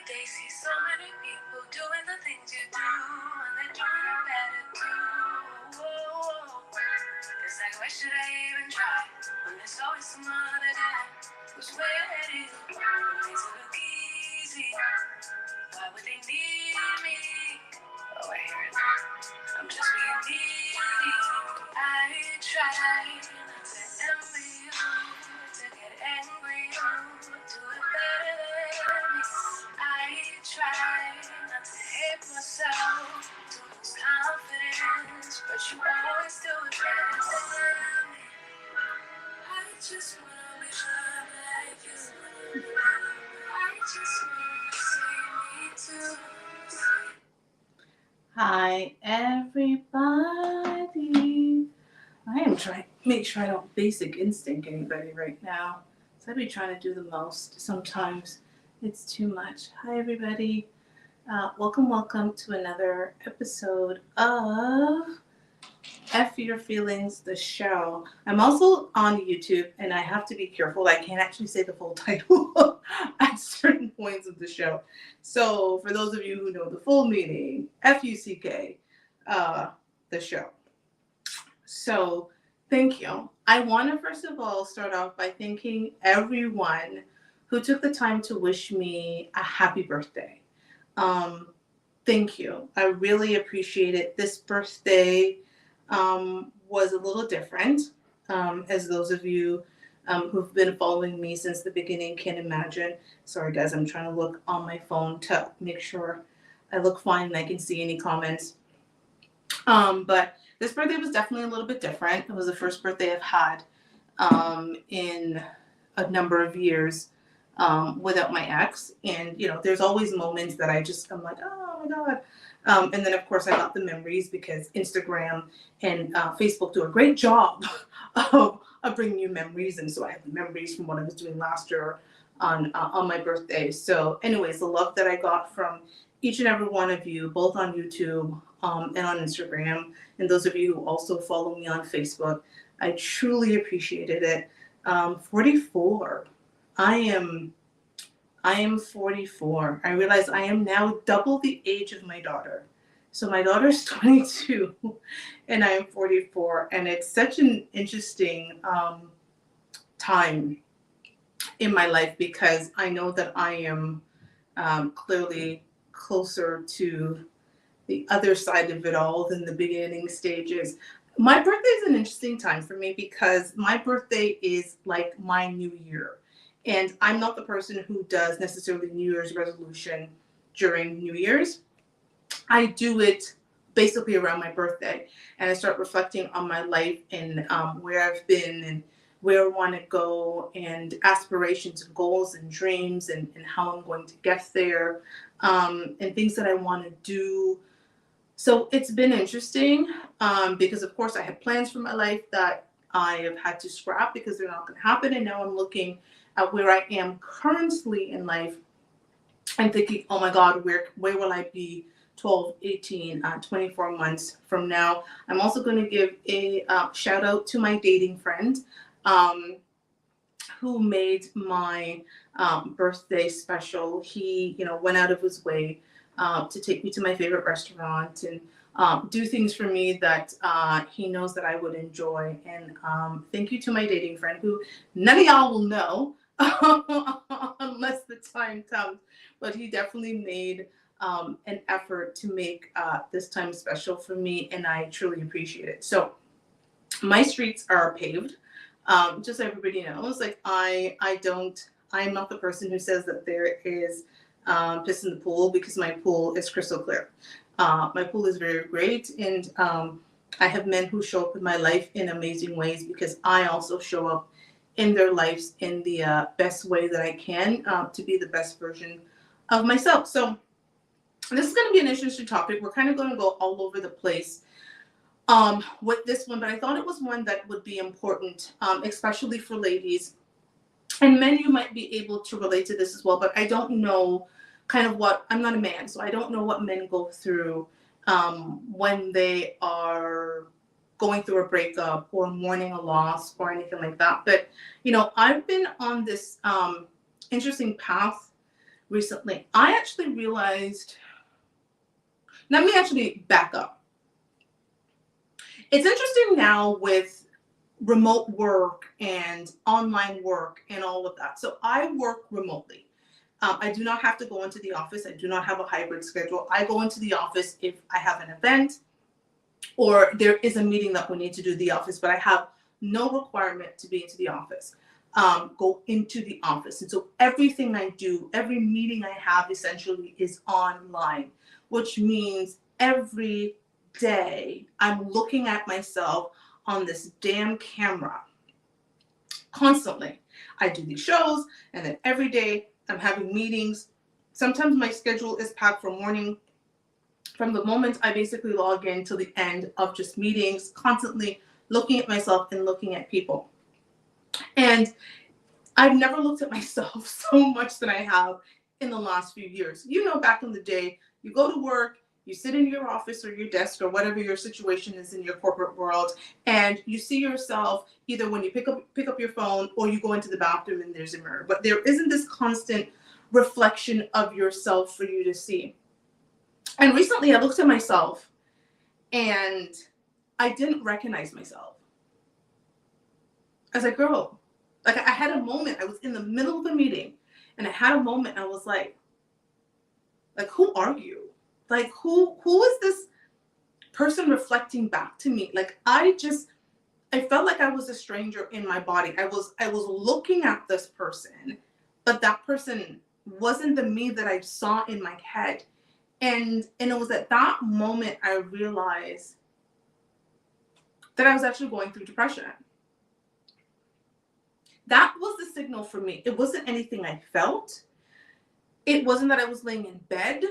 day see so many people doing the things you do, and they're doing it better too. It's like, why should I even try when there's always some other guy who's way ahead of you? Things that look easy, why would they need me? Oh, I hear it. I'm just being needy. I try not to envy you, to get angry, you do it better than me. I try not to hate myself, to lose confidence, but you always do it better than me. I just wanna be loved like you. I just wanna see me too. Hi, everybody. I am trying to make sure I don't basic instinct anybody right now. So I'd be trying to do the most. Sometimes it's too much. Hi, everybody. Welcome to another episode of F Your Feelings, the show. I'm also on YouTube, and I have to be careful. I can't actually say the full title at certain points of the show. So for those of you who know the full meaning, F-U-C-K, the show. So thank you. I want to first of all start off by thanking everyone who took the time to wish me a happy birthday. Thank you. I really appreciate it. This birthday was a little different, as those of you who've been following me since the beginning can imagine. Sorry, guys, I'm trying to look on my phone to make sure I look fine and I can see any comments. But this birthday was definitely a little bit different. It was the first birthday I've had in a number of years without my ex. And, you know, there's always moments that I'm like, oh my God. And then, of course, I got the memories because Instagram and Facebook do a great job of bringing you memories. And so I have the memories from what I was doing last year on my birthday. So anyways, the love that I got from each and every one of you, both on YouTube and on Instagram, and those of you who also follow me on Facebook, I truly appreciated it. 44. I am 44. I realize I am now double the age of my daughter. So my daughter's 22 and I am 44. And it's such an interesting time in my life because I know that I am clearly closer to the other side of it all than the beginning stages. My birthday is an interesting time for me because my birthday is like my new year. And I'm not the person who does necessarily New Year's resolution during New Year's. I do it basically around my birthday. And I start reflecting on my life and where I've been and where I want to go and aspirations and goals and dreams and how I'm going to get there and things that I want to do. So it's been interesting because, of course, I had plans for my life that I have had to scrap because they're not going to happen. And now I'm looking at where I am currently in life and thinking, oh my God, where will I be 12, 18, 24 months from now? I'm also going to give a shout out to my dating friend who made my birthday special. He, went out of his way to take me to my favorite restaurant and do things for me that he knows that I would enjoy. And thank you to my dating friend who none of y'all will know unless the time comes. But he definitely made an effort to make this time special for me, and I truly appreciate it. So my streets are paved. Just so everybody knows, like I'm not the person who says that there is piss in the pool because my pool is crystal clear. My pool is very great, and I have men who show up in my life in amazing ways because I also show up in their lives in the best way that I can to be the best version of myself. So this is going to be an interesting topic. We're kind of going to go all over the place with this one, but I thought it was one that would be important, especially for ladies. And men, you might be able to relate to this as well, but I don't know I'm not a man, so I don't know what men go through when they are going through a breakup or mourning a loss or anything like that. But, I've been on this interesting path recently. I actually realized, let me actually back up. It's interesting now with remote work and online work and all of that. So I work remotely. I do not have to go into the office. I do not have a hybrid schedule. I go into the office if I have an event or there is a meeting that we need to do in the office, but I have no requirement to be into the office. Go into the office. And so everything I do, every meeting I have essentially is online, which means every day I'm looking at myself on this damn camera constantly. I do these shows, and then every day I'm having meetings. Sometimes my schedule is packed from the moment I basically log in till the end of just meetings, constantly looking at myself and looking at people. And I've never looked at myself so much than I have in the last few years. You know, back in the day, you go to work, you sit in your office or your desk or whatever your situation is in your corporate world, and you see yourself either when you pick up your phone or you go into the bathroom and there's a mirror. But there isn't this constant reflection of yourself for you to see. And recently I looked at myself and I didn't recognize myself. I was like, girl, like I had a moment, I was in the middle of a meeting and I had a moment and I was like, who are you? Like, who is this person reflecting back to me? Like, I felt like I was a stranger in my body. I was looking at this person, but that person wasn't the me that I saw in my head. And it was at that moment I realized that I was actually going through depression. That was the signal for me. It wasn't anything I felt. It wasn't that I was laying in bed.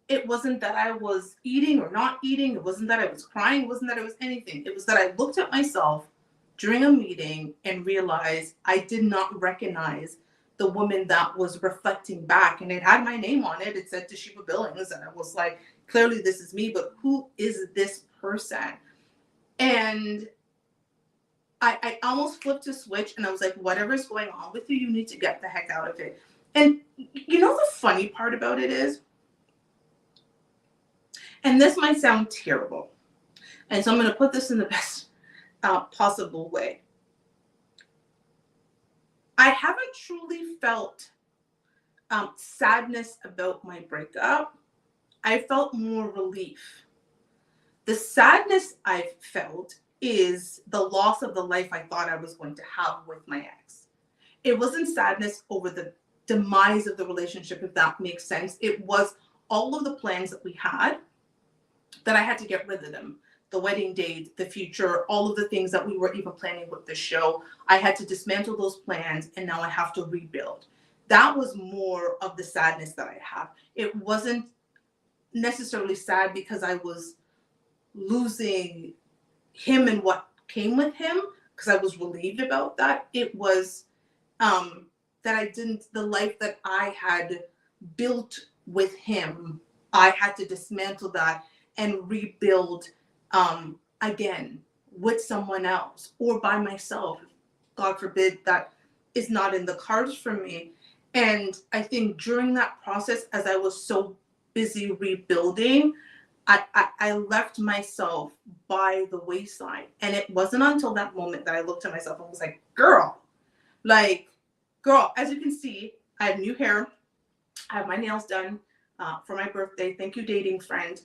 It wasn't that I was eating or not eating. It wasn't that I was crying. It wasn't that it was anything. It was that I looked at myself during a meeting and realized I did not recognize the woman that was reflecting back. And it had my name on it. It said Toshiba Billings. And I was like, clearly this is me, but who is this person? And I almost flipped a switch and I was like, whatever's going on with you, you need to get the heck out of it. And you know, the funny part about it is, and this might sound terrible, and so I'm going to put this in the best possible way. I haven't truly felt sadness about my breakup. I felt more relief. The sadness I've felt is the loss of the life I thought I was going to have with my ex. It wasn't sadness over the demise of the relationship, if that makes sense. It was all of the plans that we had that I had to get rid of them. The wedding date, the future, all of the things that we were even planning with the show. I had to dismantle those plans and now I have to rebuild. That was more of the sadness that I have. It wasn't necessarily sad because I was losing him and what came with him, because I was relieved about that. It was that the life that I had built with him, I had to dismantle that and rebuild again with someone else or by myself. God forbid that is not in the cards for me. And I think during that process, as I was so busy rebuilding, I left myself by the wayside. And it wasn't until that moment that I looked at myself and was like, girl, as you can see, I have new hair. I have my nails done for my birthday. Thank you, dating friend,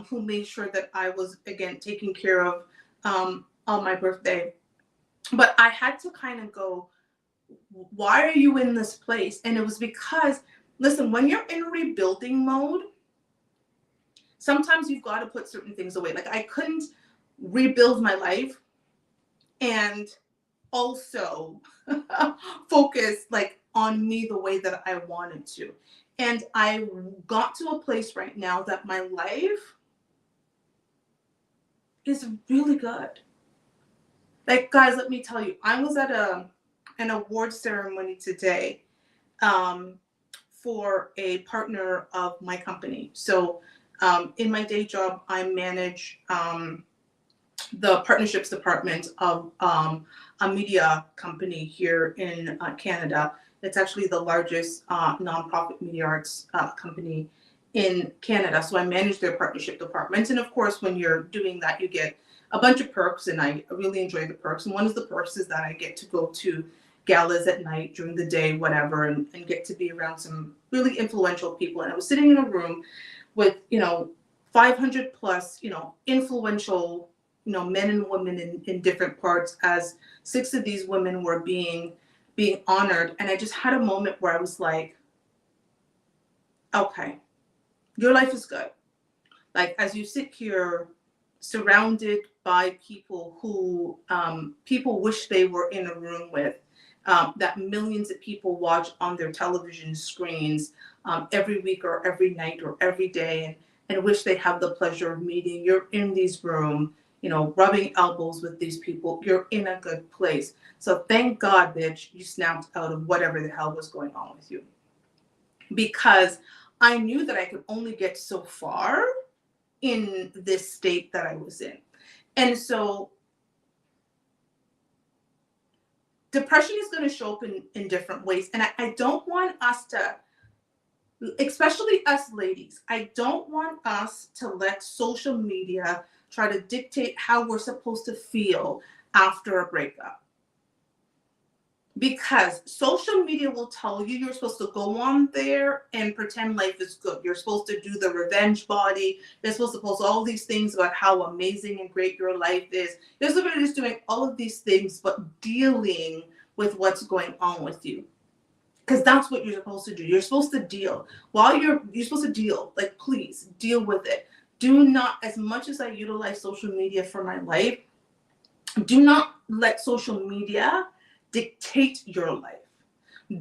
who made sure that I was, again, taken care of on my birthday. But I had to kind of go, why are you in this place? And it was because, listen, when you're in rebuilding mode, sometimes you've got to put certain things away. Like, I couldn't rebuild my life and also focus on me the way that I wanted to. And I got to a place right now that my life is really good. Like, guys, let me tell you, I was at an award ceremony today for a partner of my company. So in my day job, I manage the partnerships department of a media company here in Canada. It's actually the largest nonprofit media arts company in Canada. So I manage their partnership departments. And of course, when you're doing that, you get a bunch of perks, and I really enjoy the perks. And one of the perks is that I get to go to galas at night, during the day, whatever, and get to be around some really influential people. And I was sitting in a room with, 500 plus, influential, men and women in different parts, as 6 of these women were being honored. And I just had a moment where I was like, okay, your life is good. Like, as you sit here surrounded by people who people wish they were in a room with, that millions of people watch on their television screens every week or every night or every day, and wish they have the pleasure of meeting. You're in these rooms, rubbing elbows with these people. You're in a good place. So thank God, bitch, you snapped out of whatever the hell was going on with you. Because I knew that I could only get so far in this state that I was in. And so depression is going to show up in different ways. And I don't want us to, especially us ladies, I don't want us to let social media try to dictate how we're supposed to feel after a breakup. Because social media will tell you you're supposed to go on there and pretend life is good. You're supposed to do the revenge body. You're supposed to post all these things about how amazing and great your life is. You're supposed to be just doing all of these things, but dealing with what's going on with you. Because that's what you're supposed to do. You're supposed to deal. While you're supposed to deal, like, please deal with it. Do not, as much as I utilize social media for my life, do not let social media dictate your life.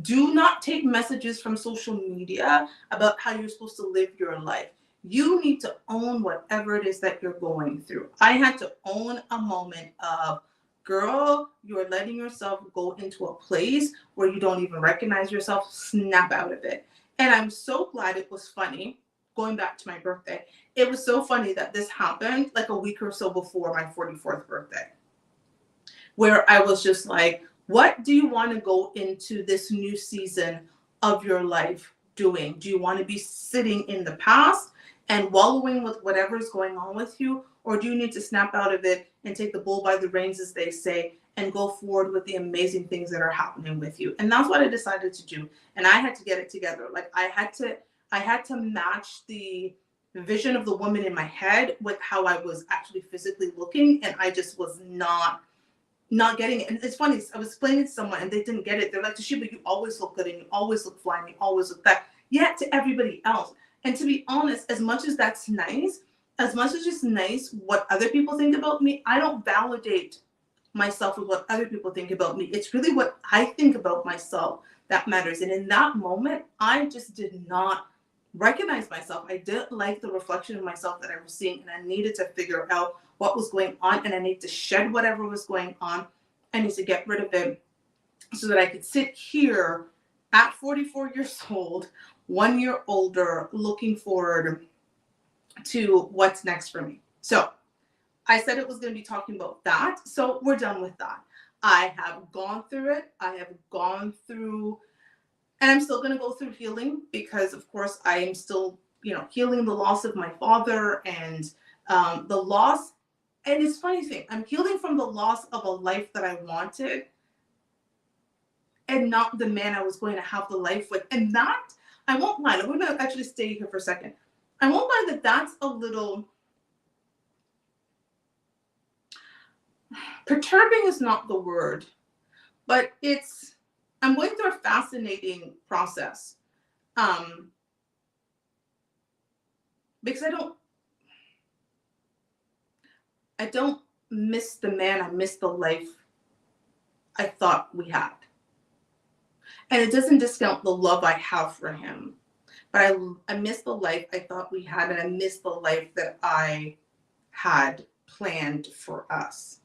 Do not take messages from social media about how you're supposed to live your life. You need to own whatever it is that you're going through. I had to own a moment of, girl, you're letting yourself go into a place where you don't even recognize yourself. Snap out of it. And I'm so glad it was funny. Going back to my birthday, it was so funny that this happened like a week or so before my 44th birthday, where I was just like, what do you want to go into this new season of your life doing? Do you want to be sitting in the past and wallowing with whatever is going on with you? Or do you need to snap out of it and take the bull by the reins, as they say, and go forward with the amazing things that are happening with you? And that's what I decided to do. And I had to get it together. Like, I had to match the vision of the woman in my head with how I was actually physically looking. And I just was not getting it. And it's funny, I was explaining to someone and they didn't get it. They're like, Toshiba, you always look good and you always look fine, you always look that. Yeah, to everybody else. And to be honest, as much as that's nice, as much as it's nice what other people think about me, I don't validate myself with what other people think about me. It's really what I think about myself that matters. And in that moment, I just did not recognize myself. I didn't like the reflection of myself that I was seeing, and I needed to figure out what was going on, and I need to shed whatever was going on. I need to get rid of it so that I could sit here at 44 years old, 1 year older, looking forward to what's next for me. So I said it was going to be talking about that. So we're done with that. I have gone through it. I have gone through, and I'm still going to go through healing, because of course I am still, healing the loss of my father and the loss. And it's funny thing, I'm healing from the loss of a life that I wanted and not the man I was going to have the life with. And that, I won't lie, I'm going to actually stay here for a second. I won't lie that that's a little, perturbing is not the word, but I'm going through a fascinating process. Because I don't miss the man, I miss the life I thought we had. And it doesn't discount the love I have for him. But I miss the life I thought we had, and I miss the life that I had planned for us.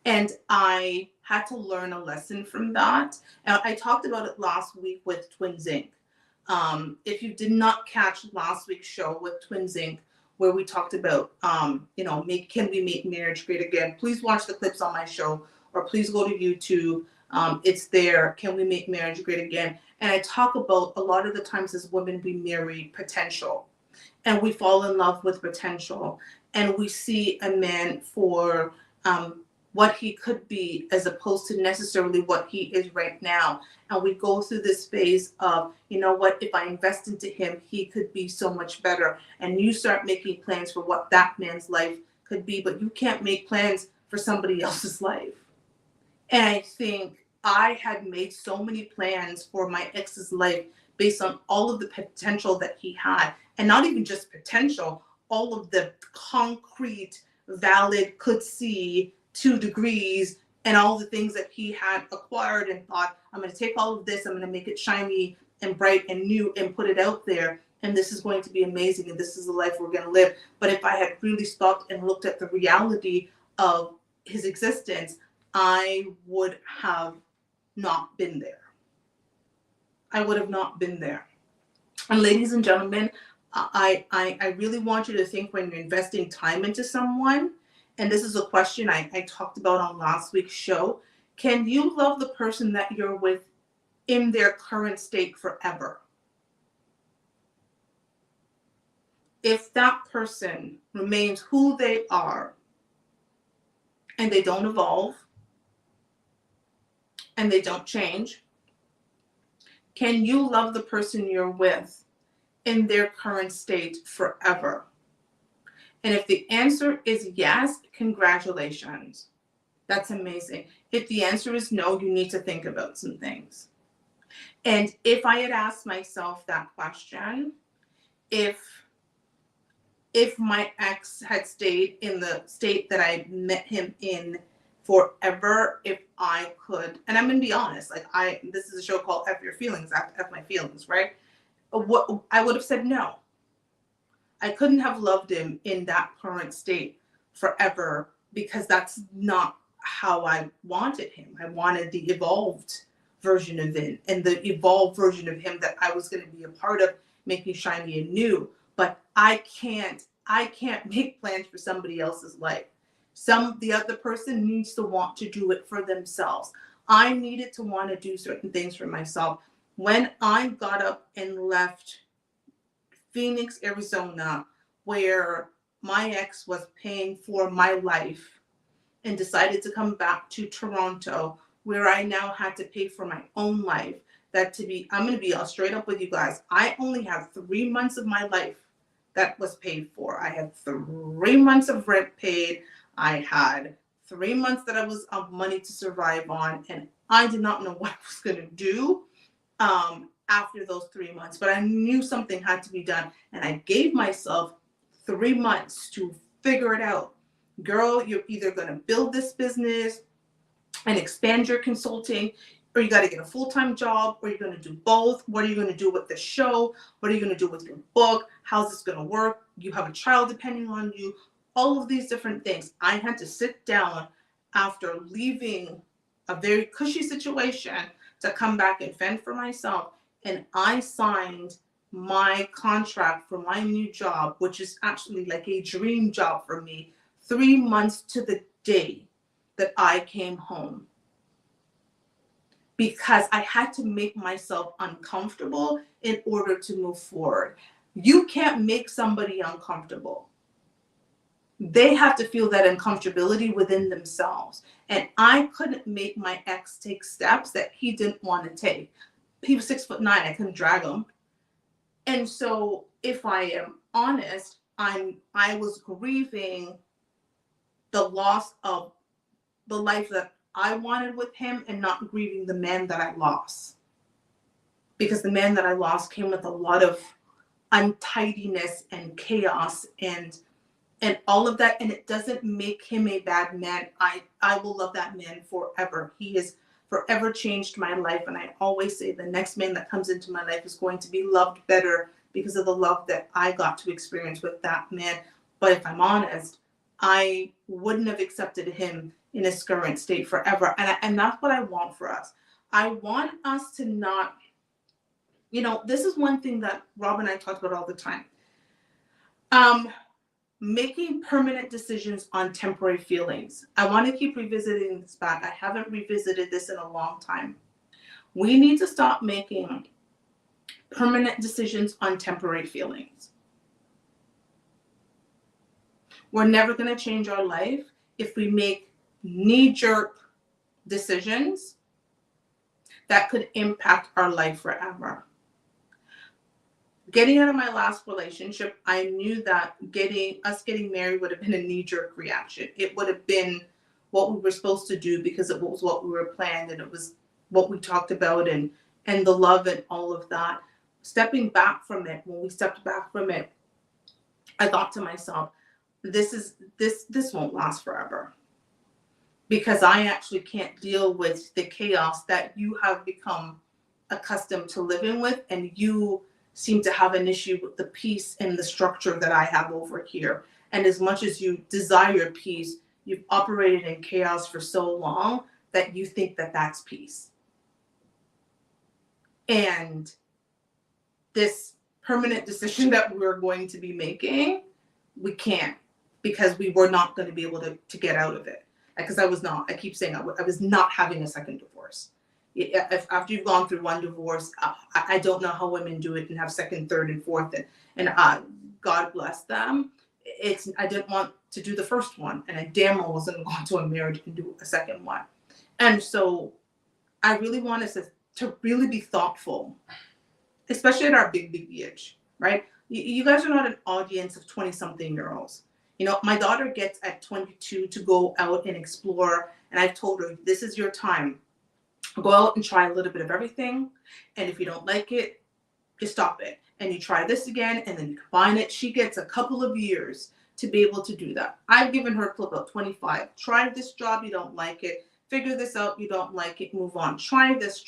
And I had to learn a lesson from that. And I talked about it last week with Twins Inc. If you did not catch last week's show with Twins Inc., where we talked about, can we make marriage great again? Please watch the clips on my show, or please go to YouTube. It's there. Can we make marriage great again? And I talk about a lot of the times as women, we marry potential and we fall in love with potential and we see a man for what he could be as opposed to necessarily what he is right now. And we go through this phase of, you know what, if I invest into him, he could be so much better. And you start making plans for what that man's life could be, but you can't make plans for somebody else's life. And I think I had made so many plans for my ex's life based on all of the potential that he had. And not even just potential, all of the concrete, valid, could see 2 degrees and all the things that he had acquired and thought, I'm going to take all of this, I'm going to make it shiny and bright and new and put it out there. And this is going to be amazing. And this is the life we're going to live. But if I had really stopped and looked at the reality of his existence, I would have not been there. I would have not been there. And ladies and gentlemen, I really want you to think when you're investing time into someone, and this is a question I talked about on last week's show, can you love the person that you're with in their current state forever? If that person remains who they are and they don't evolve, and they don't change, can you love the person you're with in their current state forever? And if the answer is yes, congratulations. That's amazing. If the answer is no, you need to think about some things. And if I had asked myself that question, if my ex had stayed in the state that I met him in forever, if I could, and I'm gonna be honest, like this is a show called F Your Feelings, F My Feelings, right? What I would have said no. I couldn't have loved him in that current state forever because that's not how I wanted him. I wanted the evolved version of him and the evolved version of him that I was going to be a part of, making shiny and new. But I can't make plans for somebody else's life. The other person needs to want to do it for themselves. I needed to want to do certain things for myself. When I got up and left Phoenix, Arizona, where my ex was paying for my life, and decided to come back to Toronto, where I now had to pay for my own life. I'm going to be all straight up with you guys. I only have 3 months of my life that was paid for. I had 3 months of rent paid. I had 3 months that I was of money to survive on, and I did not know what I was going to do after those 3 months, but I knew something had to be done, and I gave myself 3 months to figure it out. Girl, you're either going to build this business and expand your consulting, or you got to get a full-time job, or you're going to do both. What are you going to do with the show? What are you going to do with your book? How's this going to work? You have a child depending on you. All of these different things. I had to sit down after leaving a very cushy situation to come back and fend for myself. And I signed my contract for my new job, which is actually like a dream job for me, 3 months to the day that I came home. Because I had to make myself uncomfortable in order to move forward. You can't make somebody uncomfortable. They have to feel that uncomfortability within themselves. And I couldn't make my ex take steps that he didn't want to take. He was 6'9", I couldn't drag him. And so if I am honest, I was grieving the loss of the life that I wanted with him and not grieving the man that I lost. Because the man that I lost came with a lot of untidiness and chaos and all of that. And it doesn't make him a bad man. I will love that man forever. He has forever changed my life. And I always say the next man that comes into my life is going to be loved better because of the love that I got to experience with that man. But if I'm honest, I wouldn't have accepted him in his current state forever. And that's what I want for us. I want us to not, this is one thing that Rob and I talk about all the time. making permanent decisions on temporary feelings. I want to keep revisiting this back. I haven't revisited this in a long time. We need to stop making permanent decisions on temporary feelings. We're never going to change our life if we make knee-jerk decisions that could impact our life forever. Getting out of my last relationship, I knew that getting married would have been a knee-jerk reaction. It would have been what we were supposed to do because it was what we were planned and it was what we talked about and the love and all of that. Stepping back from it, when we stepped back from it, I thought to myself, this won't last forever, because I actually can't deal with the chaos that you have become accustomed to living with, and you seem to have an issue with the peace and the structure that I have over here. And as much as you desire peace, you've operated in chaos for so long that you think that that's peace. And this permanent decision that we're going to be making, we can't, because we were not going to be able to get out of it. Because I keep saying I was not having a second divorce. If after you've gone through one divorce, I don't know how women do it and have second, third, and fourth, and God bless them. I didn't want to do the first one, and I damn well wasn't going to a marriage and do a second one. And so I really want us to really be thoughtful, especially at our big age, right? You guys are not an audience of 20-something-year-olds. My daughter gets at 22 to go out and explore, and I've told her, this is your time. Go out and try a little bit of everything, and if you don't like it, you stop it, and you try this again, and then you combine it. She gets a couple of years to be able to do that. I've given her till about 25. Try this job, you don't like it. Figure this out, you don't like it, move on. Try this.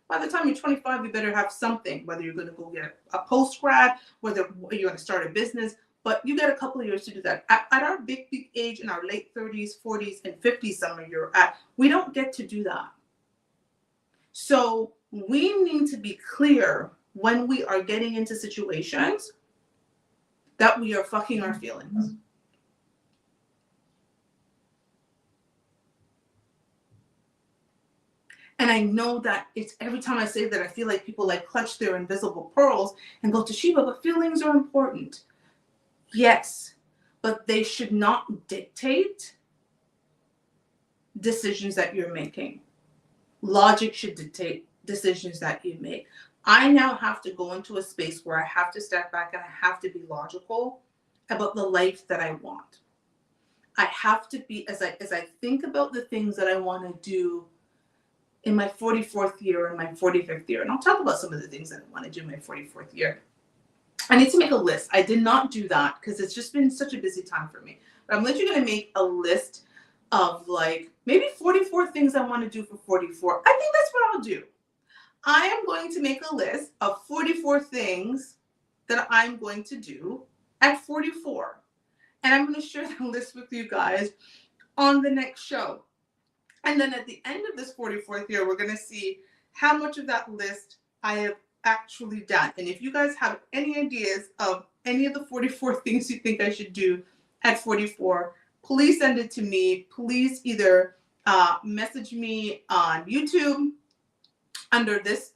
By the time you're 25, you better have something, whether you're going to go get a post-grad, whether you're going to start a business, but you got a couple of years to do that. At our big age, in our late 30s, 40s, and 50s, some of you're at, we don't get to do that. So we need to be clear when we are getting into situations that we are fucking our feelings. And I know that it's every time I say that, I feel like people clutch their invisible pearls and go, Toshiba, but feelings are important. Yes, but they should not dictate decisions that you're making. Logic should dictate decisions that you make. I now have to go into a space where I have to step back and I have to be logical about the life that I want. I have to be, as I think about the things that I want to do in my 44th year and my 45th year, and I'll talk about some of the things that I want to do in my 44th year. I need to make a list. I did not do that because it's just been such a busy time for me. But I'm literally going to make a list of maybe 44 things I want to do for 44. I think that's what I'll do. I am going to make a list of 44 things that I'm going to do at 44. And I'm going to share the list with you guys on the next show. And then at the end of this 44th year, we're going to see how much of that list I have actually done. And if you guys have any ideas of any of the 44 things you think I should do at 44, please send it to me. Please either message me on YouTube under this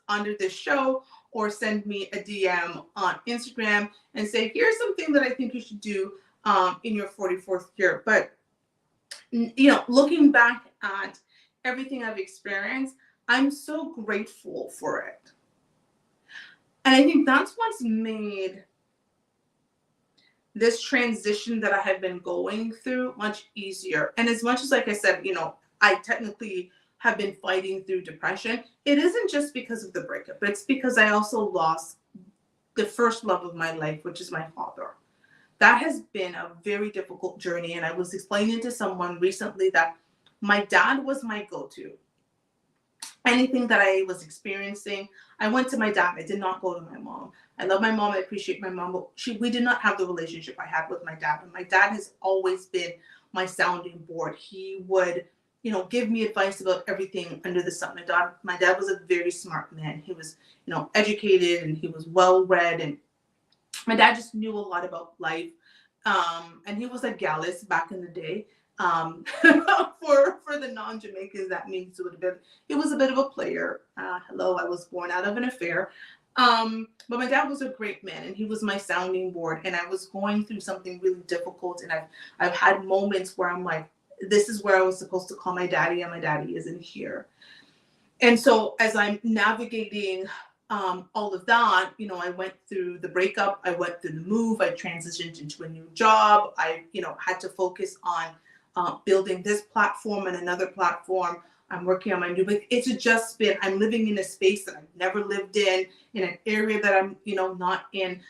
show, or send me a DM on Instagram and say, here's something that I think you should do in your 44th year. But looking back at everything I've experienced, I'm so grateful for it. And I think that's what's made this transition that I have been going through much easier. And as much as, like I said, I technically have been fighting through depression, it isn't just because of the breakup. It's because I also lost the first love of my life, which is my father. That has been a very difficult journey. And I was explaining to someone recently that my dad was my go-to. Anything that I was experiencing, I went to my dad. I did not go to my mom. I love my mom. I appreciate my mom, but we did not have the relationship I had with my dad. And my dad has always been my sounding board. He would, give me advice about everything under the sun. My dad was a very smart man. He was, educated, and he was well-read. And my dad just knew a lot about life. And he was a Gallus back in the day. For the non-Jamaicans, that means he was a bit of a player. Hello, I was born out of an affair. But my dad was a great man, and he was my sounding board. And I was going through something really difficult, and I've had moments where I'm like, this is where I was supposed to call my daddy, and my daddy isn't here. And so as I'm navigating all of that, I went through the breakup, I went through the move, I transitioned into a new job. I, had to focus on building this platform and another platform. I'm working on my new book. It's just been, I'm living in a space that I've never lived in an area that I'm, not in.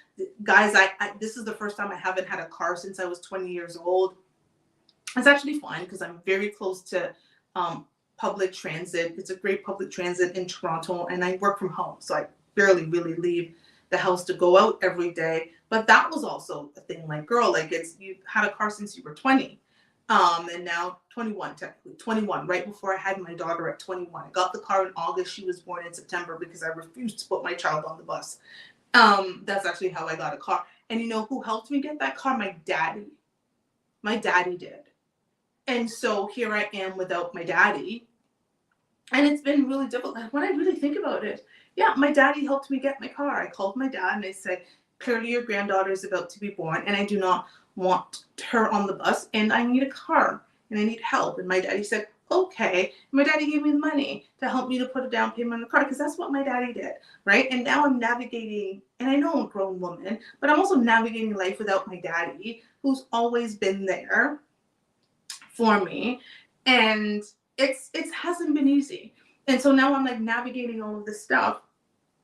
Guys, this is the first time I haven't had a car since I was 20 years old. It's actually fine because I'm very close to public transit. It's a great public transit in Toronto, and I work from home, so I barely really leave the house to go out every day. But that was also a thing, like, girl, like, you had a car since you were 20, and now 21, technically 21, right before I had my daughter at 21. I got the car in August. She was born in September because I refused to put my child on the bus. That's actually how I got a car. And you know who helped me get that car? My daddy. My daddy did. And so here I am without my daddy. And it's been really difficult. When I really think about it, yeah, my daddy helped me get my car. I called my dad and I said, clearly your granddaughter is about to be born and I do not want her on the bus and I need a car and I need help. And my daddy said, okay. And my daddy gave me the money to help me to put a down payment on the car because that's what my daddy did, right? And now I'm navigating, and I know I'm a grown woman, but I'm also navigating life without my daddy, who's always been there for me. And it hasn't been easy. And so now I'm like navigating all of this stuff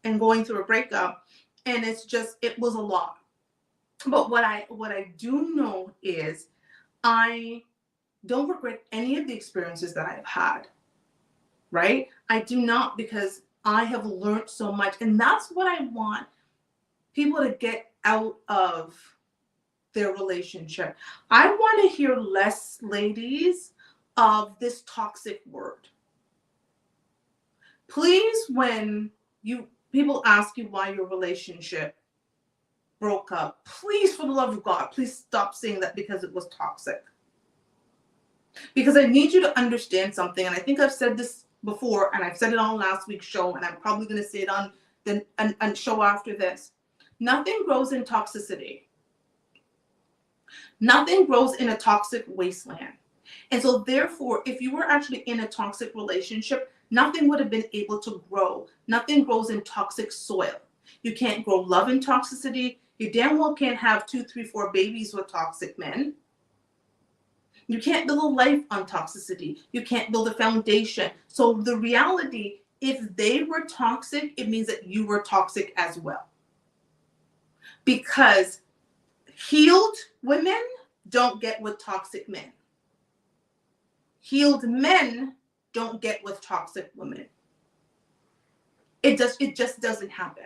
and going through a breakup, and it was a lot. But what I do know is I don't regret any of the experiences that I've had, right? I do not, because I have learned so much, and that's what I want people to get out of their relationship. I want to hear less, ladies, of this toxic word. Please, when people ask you why your relationship broke up, please, for the love of God, please stop saying that because it was toxic. Because I need you to understand something, and I think I've said this before, and I've said it on last week's show, and I'm probably going to say it on the show after this. Nothing grows in toxicity. Nothing grows in a toxic wasteland. And so therefore, if you were actually in a toxic relationship, nothing would have been able to grow. Nothing grows in toxic soil. You can't grow love in toxicity. You damn well can't have 2, 3, 4 babies with toxic men. You can't build a life on toxicity. You can't build a foundation. So the reality, if they were toxic, it means that you were toxic as well. Because healed women don't get with toxic men. Healed men don't get with toxic women. It just doesn't happen.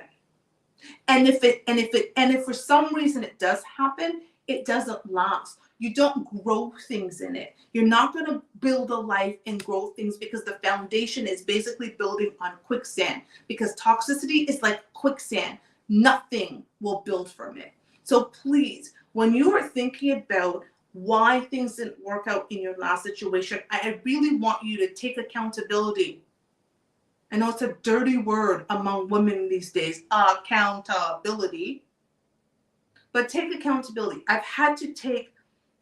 And if for some reason it does happen, it doesn't last. You don't grow things in it. You're not going to build a life and grow things because the foundation is basically building on quicksand. Because toxicity is like quicksand. Nothing will build from it. So please, when you are thinking about why things didn't work out in your last situation, I really want you to take accountability. I know it's a dirty word among women these days, accountability. But take accountability. I've had to take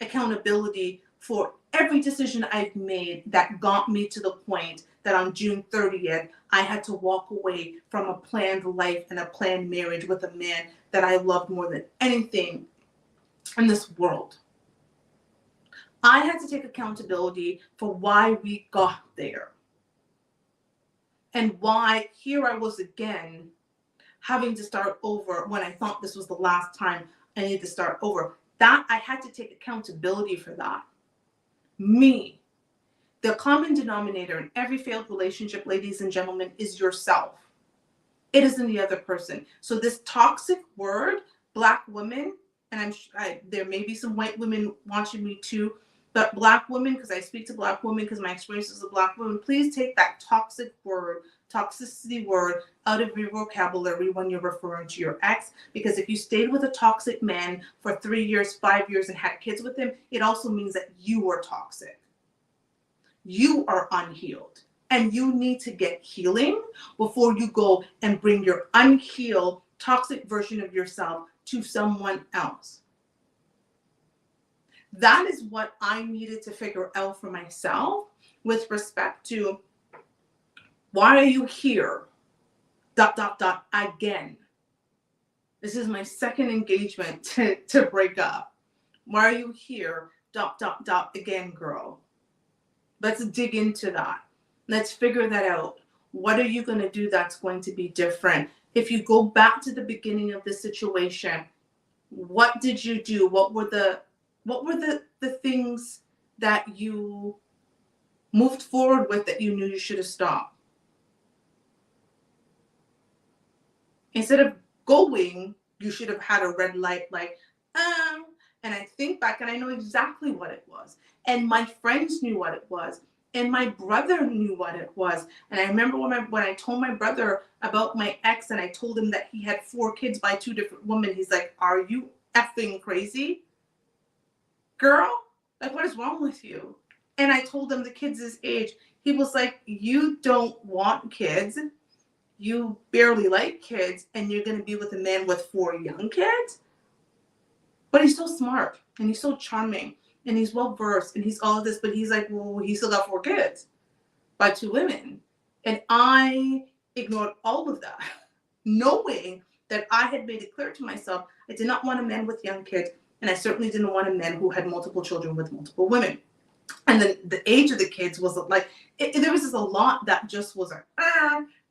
accountability for every decision I've made that got me to the point that on June 30th, I had to walk away from a planned life and a planned marriage with a man that I loved more than anything in this world. I had to take accountability for why we got there. And why here I was again having to start over when I thought this was the last time I needed to start over. That I had to take accountability for that. Me. The common denominator in every failed relationship, ladies and gentlemen, is yourself. It isn't the other person. So this toxic word, Black women, and there may be some white women watching me too, But Black women, because I speak to Black women, because my experience as a Black woman, please take that toxicity word out of your vocabulary when you're referring to your ex. Because if you stayed with a toxic man for 3 years, 5 years, and had kids with him, it also means that you are toxic. You are unhealed. And you need to get healing before you go and bring your unhealed, toxic version of yourself to someone else. That is what I needed to figure out for myself with respect to, why are you here? ... again. This is my second engagement to break up. Why are you here? ... again, girl. Let's dig into that. Let's figure that out. What are you going to do that's going to be different? If you go back to the beginning of the situation, what did you do? What were the things that you moved forward with that you knew you should have stopped? Instead of going, you should have had a red light, like, and I think back and I know exactly what it was. And my friends knew what it was. And my brother knew what it was. And I remember when I told my brother about my ex and I told him that he had 4 kids by 2 different women, he's like, are you effing crazy? Girl, like, what is wrong with you? And I told him the kids' his age. He was like, you don't want kids. You barely like kids, and you're going to be with a man with 4 young kids? But he's so smart, and he's so charming, and he's well-versed, and he's all of this, but he's like, well, he still got 4 kids by 2 women. And I ignored all of that, knowing that I had made it clear to myself I did not want a man with young kids, and I certainly didn't want a man who had multiple children with multiple women. And then the age of the kids was like, there was just a lot that just was like,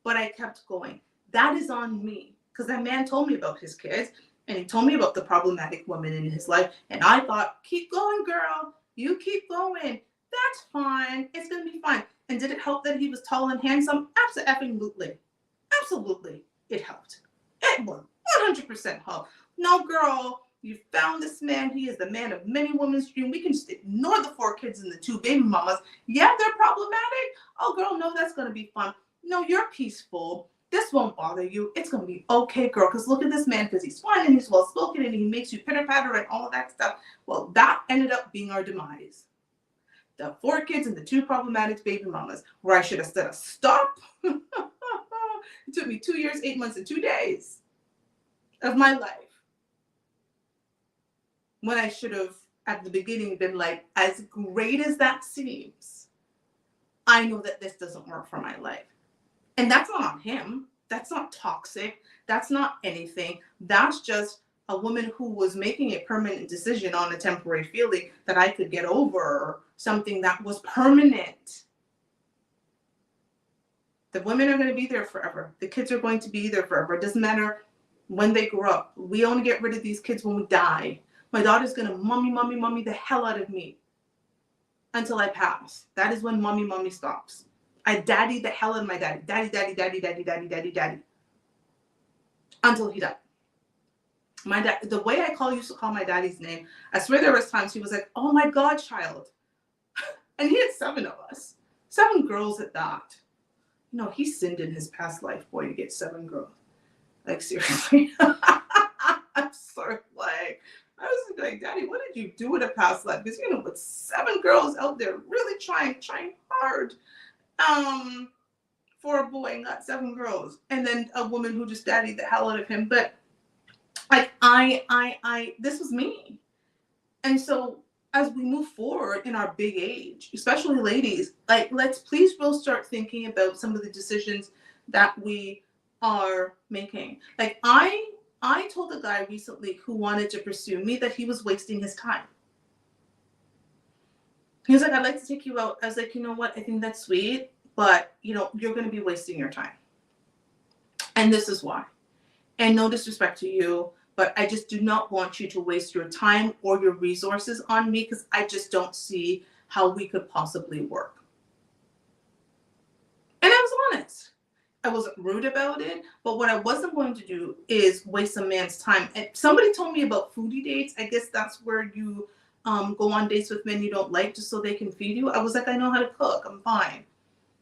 but I kept going. That is on me, because that man told me about his kids, and he told me about the problematic woman in his life, and I thought, keep going, girl. You keep going. That's fine. It's going to be fine. And did it help that he was tall and handsome? Absolutely. Absolutely. It helped. It will 100% help. No, girl, you found this man. He is the man of many women's dream. We can just ignore the 4 kids and the 2 baby mamas. Yeah, they're problematic. Oh, girl, no, that's going to be fun. No, you're peaceful. This won't bother you. It's going to be okay, girl, because look at this man, because he's fun and he's well-spoken and he makes you pitter-patter and all of that stuff. Well, that ended up being our demise. The 4 kids and the 2 problematic baby mamas, where I should have said a stop. It took me 2 years, 8 months, and 2 days of my life, when I should have, at the beginning, been like, as great as that seems, I know that this doesn't work for my life. And that's not on him. That's not toxic. That's not anything. That's just a woman who was making a permanent decision on a temporary feeling that I could get over something that was permanent. The women are going to be there forever. The kids are going to be there forever. It doesn't matter when they grow up. We only get rid of these kids when we die. My daughter's going to mommy the hell out of me until I pass. That is when mommy stops. I daddy the hell out of my daddy. Daddy. Until he died. My dad, the way I used to call my daddy's name, I swear there was times he was like, oh my God, child. And he had 7 of us. 7 girls at that. You know, he sinned in his past life, boy, to get 7 girls. Like, seriously. I'm sort of like, I was like, Daddy, what did you do in a past life? Because, you know, with 7 girls out there really trying hard for a boy, and got 7 girls. And then a woman who just daddied the hell out of him. But like, this was me. And so as we move forward in our big age, especially ladies, like, let's please we'll start thinking about some of the decisions that we are making. Like, I told a guy recently who wanted to pursue me that he was wasting his time. He was like, I'd like to take you out. I was like, you know what? I think that's sweet, but, you know, you're going to be wasting your time. And this is why. And no disrespect to you, but I just do not want you to waste your time or your resources on me, because I just don't see how we could possibly work. And I was honest. I wasn't rude about it, but what I wasn't going to do is waste a man's time. And somebody told me about foodie dates. I guess that's where you go on dates with men you don't like just so they can feed you. I was like, I know how to cook. I'm fine.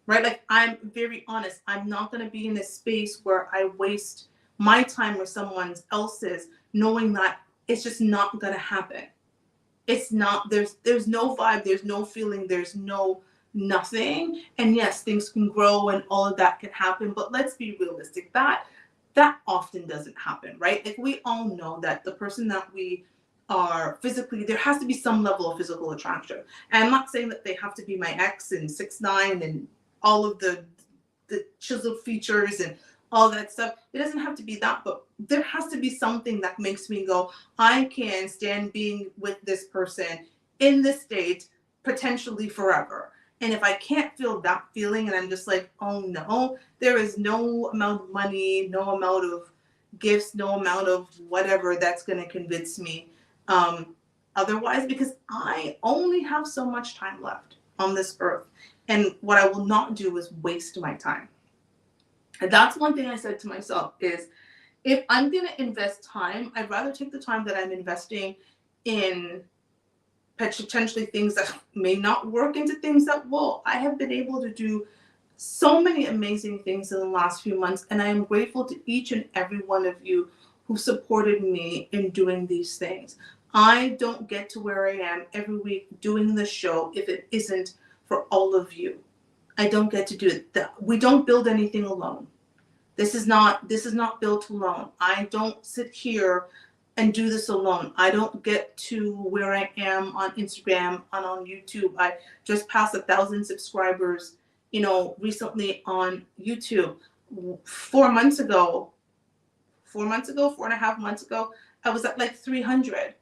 Right? Like, I'm very honest. I'm not going to be in a space where I waste my time or someone else's, knowing that it's just not going to happen. It's not, there's no vibe, there's no feeling, there's no nothing. And yes, things can grow and all of that can happen, but let's be realistic. That often doesn't happen, right? Like, we all know that the person that we are physically, there has to be some level of physical attraction. And I'm not saying that they have to be my ex and 6'9" and all of the chiseled features and all that stuff. It doesn't have to be that, but there has to be something that makes me go, I can stand being with this person in this state potentially forever. And if I can't feel that feeling, and I'm just like, oh no, there is no amount of money, no amount of gifts, no amount of whatever that's going to convince me otherwise, because I only have so much time left on this earth. And what I will not do is waste my time. And that's one thing I said to myself is, if I'm going to invest time, I'd rather take the time that I'm investing in potentially things that may not work into things that will. I have been able to do so many amazing things in the last few months, and I am grateful to each and every one of you who supported me in doing these things. I don't get to where I am every week doing the show if it isn't for all of you. I don't get to do it. We don't build anything alone. This is not built alone. I don't sit here and do this alone. I don't get to where I am on Instagram and on YouTube. I just passed 1,000 subscribers, recently on YouTube. 4 months ago, 4.5 months ago, I was at like 300.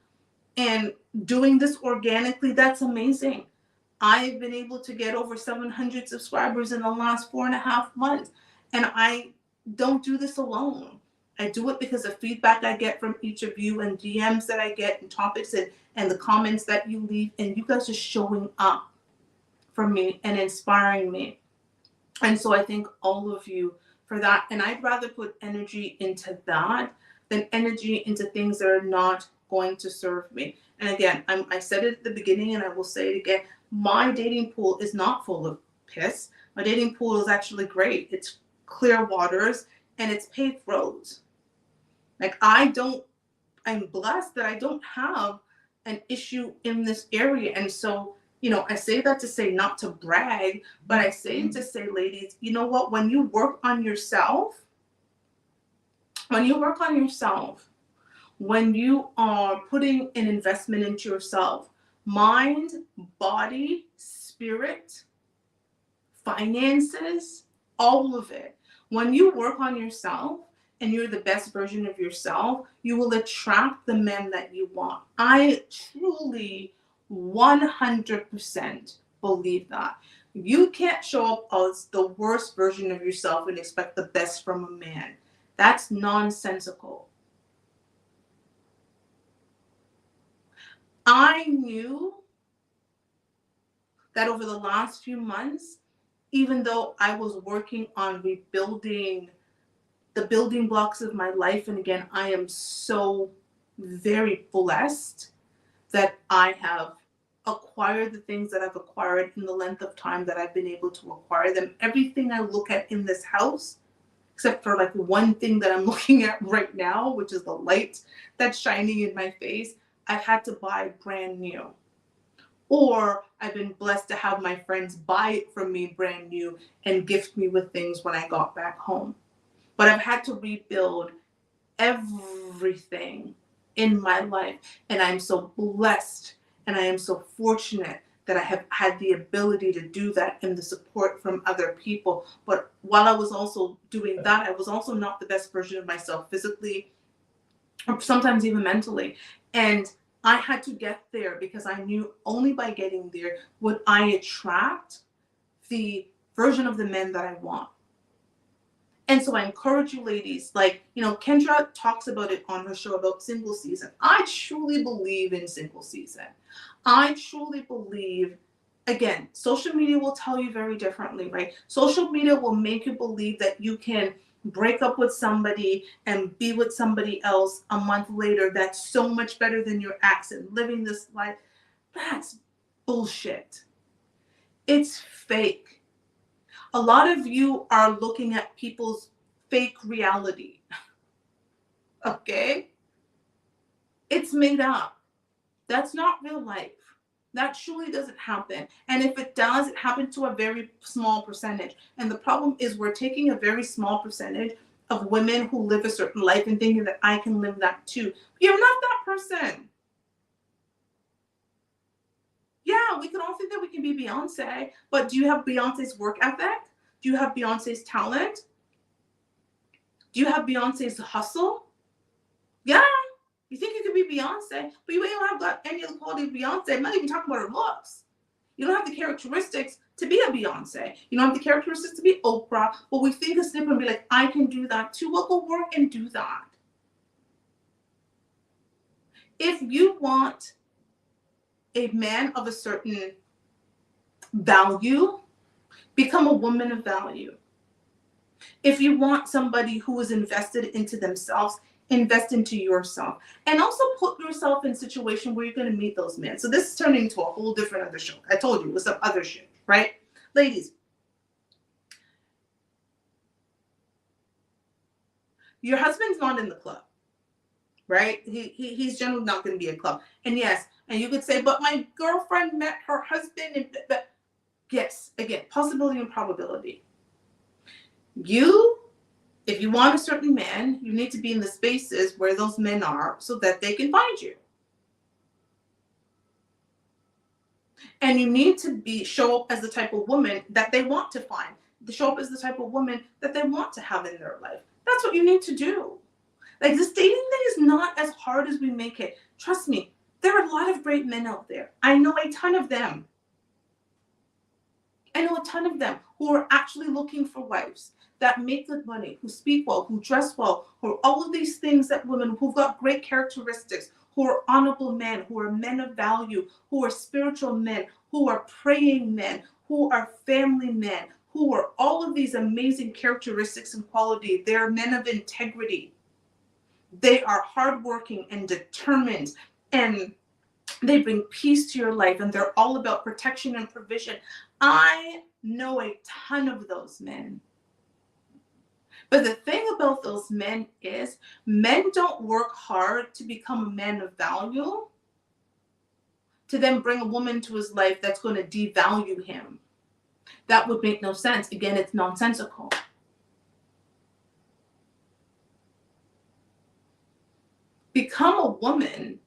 And doing this organically, that's amazing. I've been able to get over 700 subscribers in the last 4.5 months. And I don't do this alone. I do it because of feedback I get from each of you, and DMs that I get, and topics, and the comments that you leave, and you guys are showing up for me and inspiring me. And so I thank all of you for that. And I'd rather put energy into that than energy into things that are not going to serve me. And again, I said it at the beginning, and I will say it again. My dating pool is not full of piss. My dating pool is actually great. It's clear waters and it's paved roads. Like, I'm blessed that I don't have an issue in this area. And so, I say that to say, not to brag, but I say it to say, ladies, you know what? When you work on yourself, when you are putting an investment into yourself, mind, body, spirit, finances, all of it. When you work on yourself and you're the best version of yourself, you will attract the men that you want. I truly 100% believe that. You can't show up as the worst version of yourself and expect the best from a man. That's nonsensical. I knew that over the last few months, even though I was working on rebuilding the building blocks of my life, and again, I am so very blessed that I have acquired the things that I've acquired in the length of time that I've been able to acquire them. Everything I look at in this house, except for like one thing that I'm looking at right now, which is the light that's shining in my face, I've had to buy brand new. Or I've been blessed to have my friends buy it from me brand new and gift me with things when I got back home. But I've had to rebuild everything in my life. And I'm so blessed and I am so fortunate that I have had the ability to do that and the support from other people. But while I was also doing that, I was also not the best version of myself physically, or sometimes even mentally. And I had to get there because I knew only by getting there would I attract the version of the men that I want. And so I encourage you ladies, Kendra talks about it on her show about single season. I truly believe in single season. I truly believe, again, social media will tell you very differently, right? Social media will make you believe that you can break up with somebody and be with somebody else a month later that's so much better than your ex and living this life. That's bullshit. It's fake. A lot of you are looking at people's fake reality. Okay? It's made up. That's not real life. That truly doesn't happen. And if it does, it happens to a very small percentage. And the problem is we're taking a very small percentage of women who live a certain life and thinking that I can live that too. You're not that person. Yeah, we can all think that we can be Beyonce, but do you have Beyonce's work ethic? Do you have Beyonce's talent? Do you have Beyonce's hustle? Yeah, you think you could be Beyonce, but you ain't got any of the quality of Beyonce. I'm not even talking about her looks. You don't have the characteristics to be a Beyonce. You don't have the characteristics to be Oprah, but we think a snip and be like, I can do that too. Well, go work and do that. If you want a man of a certain value, become a woman of value. If you want somebody who is invested into themselves, invest into yourself. And also put yourself in a situation where you're going to meet those men. So this is turning into a whole different other show. I told you it was some other shit, right? Ladies, your husband's not in the club, right? He's generally not going to be a club. And yes, and you could say, but my girlfriend met her husband. And yes, again, possibility and probability. If you want a certain man, you need to be in the spaces where those men are so that they can find you. And you need to show up as the type of woman that they want to find. Show up as the type of woman that they want to have in their life. That's what you need to do. Like, this dating thing is not as hard as we make it. Trust me, there are a lot of great men out there. I know a ton of them. I know a ton of them who are actually looking for wives that make good money, who speak well, who dress well, who are all of these things that women who've got great characteristics, who are honorable men, who are men of value, who are spiritual men, who are praying men, who are family men, who are all of these amazing characteristics and quality. They're men of integrity. They are hardworking and determined, and they bring peace to your life, and they're all about protection and provision. I know a ton of those men. But the thing about those men is men don't work hard to become a man of value to then bring a woman to his life that's going to devalue him. That would make no sense. Again, it's nonsensical. Become a woman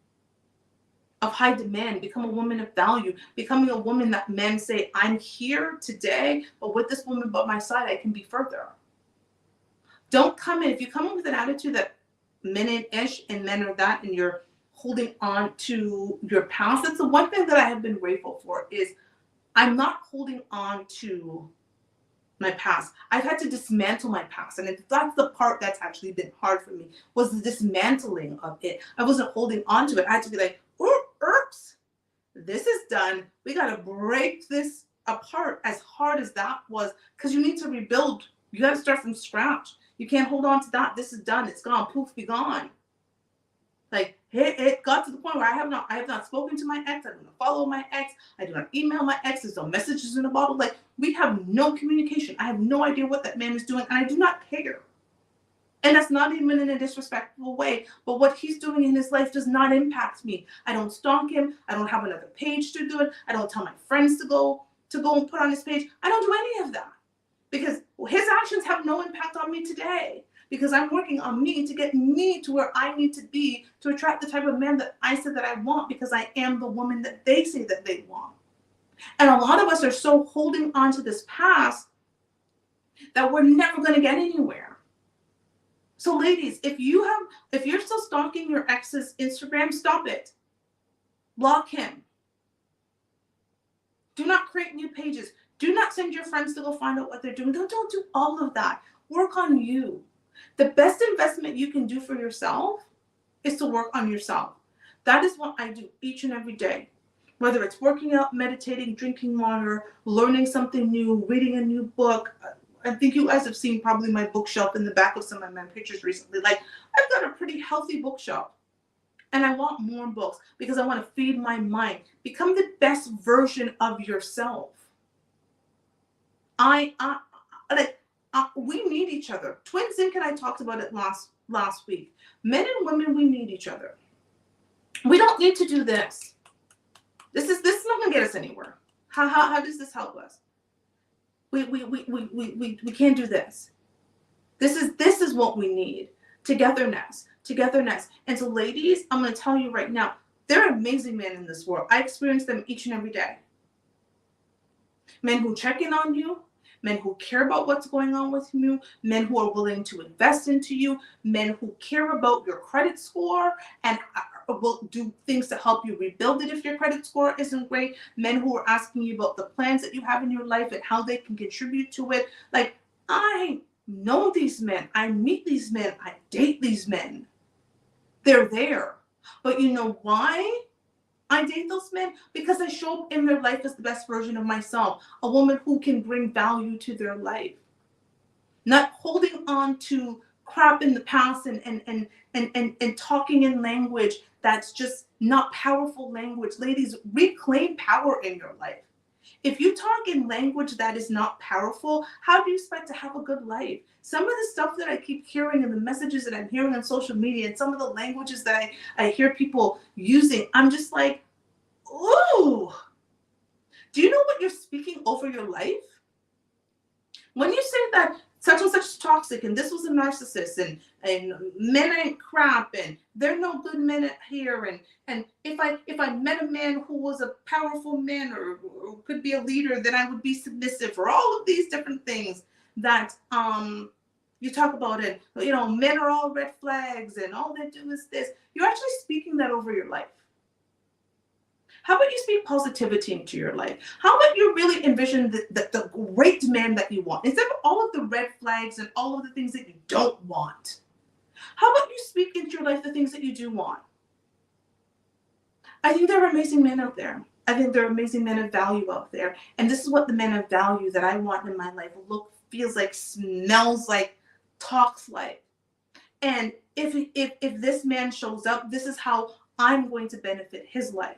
of high demand, become a woman of value, becoming a woman that men say, I'm here today, but with this woman by my side, I can be further. Don't come in. If you come in with an attitude that men ain't ish and men are that, and you're holding on to your past, that's the one thing that I have been grateful for is I'm not holding on to my past. I've had to dismantle my past. And that's the part that's actually been hard for me, was the dismantling of it. I wasn't holding on to it. I had to be like, oops, this is done. We got to break this apart, as hard as that was, because you need to rebuild. You got to start from scratch. You can't hold on to that. This is done. It's gone. Poof, be gone. Like, it got to the point where I have not spoken to my ex. I do not follow my ex. I do not email my ex. There's no messages in the bottle. Like, we have no communication. I have no idea what that man is doing, and I do not care. And that's not even in a disrespectful way. But what he's doing in his life does not impact me. I don't stalk him. I don't have another page to do it. I don't tell my friends to go and put on his page. I don't do any of that. Because his actions have no impact on me today. Because I'm working on me to get me to where I need to be to attract the type of man that I said that I want, because I am the woman that they say that they want. And a lot of us are so holding on to this past that we're never going to get anywhere. So ladies, if you're still stalking your ex's Instagram, stop it. Block him. Do not create new pages. Do not send your friends to go find out what they're doing. Don't do all of that. Work on you. The best investment you can do for yourself is to work on yourself. That is what I do each and every day. Whether it's working out, meditating, drinking water, learning something new, reading a new book. I think you guys have seen probably my bookshelf in the back of some of my pictures recently. Like, I've got a pretty healthy bookshelf. And I want more books because I want to feed my mind. Become the best version of yourself. We need each other. Twin Zinc and I talked about it last week. Men and women, we need each other. We don't need to do this. This is not going to get us anywhere. How does this help us? We can't do this. This is what we need. Togetherness. And so, ladies, I'm going to tell you right now, there are amazing men in this world. I experience them each and every day. Men who check in on you, men who care about what's going on with you, men who are willing to invest into you, men who care about your credit score and will do things to help you rebuild it if your credit score isn't great, men who are asking you about the plans that you have in your life and how they can contribute to it. Like, I know these men. I meet these men. I date these men. They're there. But you know why I date those men? Because I show up in their life as the best version of myself, a woman who can bring value to their life, not holding on to crap in the past and talking in language that's just not powerful language. Ladies, reclaim power in your life. If you talk in language that is not powerful, how do you expect to have a good life? Some of the stuff that I keep hearing and the messages that I'm hearing on social media and some of the languages that I hear people using, I'm just like, ooh, do you know what you're speaking over your life? When you say that such and such is toxic and this was a narcissist and men ain't crap and they're no good men here and if I met a man who was a powerful man or could be a leader, then I would be submissive, or all of these different things that you talk about it. You know, men are all red flags and all they do is this. You're actually speaking that over your life. How about you speak positivity into your life? How about you really envision the great man that you want instead of all of the red flags and all of the things that you don't want? How about you speak into your life the things that you do want? I think there are amazing men out there. I think there are amazing men of value out there. And this is what the men of value that I want in my life look, feels like, smells like, talks like. And if this man shows up, this is how I'm going to benefit his life.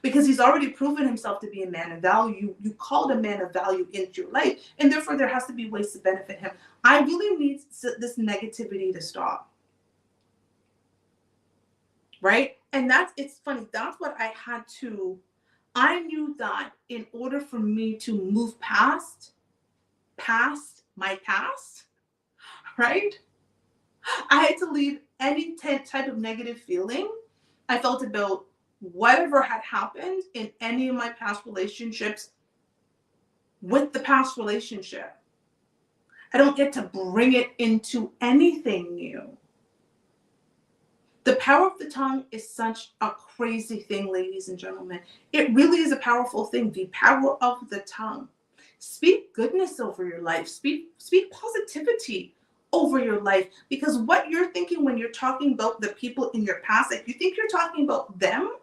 Because he's already proven himself to be a man of value. You called a man of value into your life, and therefore there has to be ways to benefit him. I really need this negativity to stop. Right? And it's funny. That's what I knew that in order for me to move past my past, right? I had to leave any type of negative feeling I felt about whatever had happened in any of my past relationships with the past relationship. I don't get to bring it into anything new. The power of the tongue is such a crazy thing, ladies and gentlemen. It really is a powerful thing, the power of the tongue. Speak goodness over your life. Speak positivity over your life, because what you're thinking when you're talking about the people in your past, if you think you're talking about them,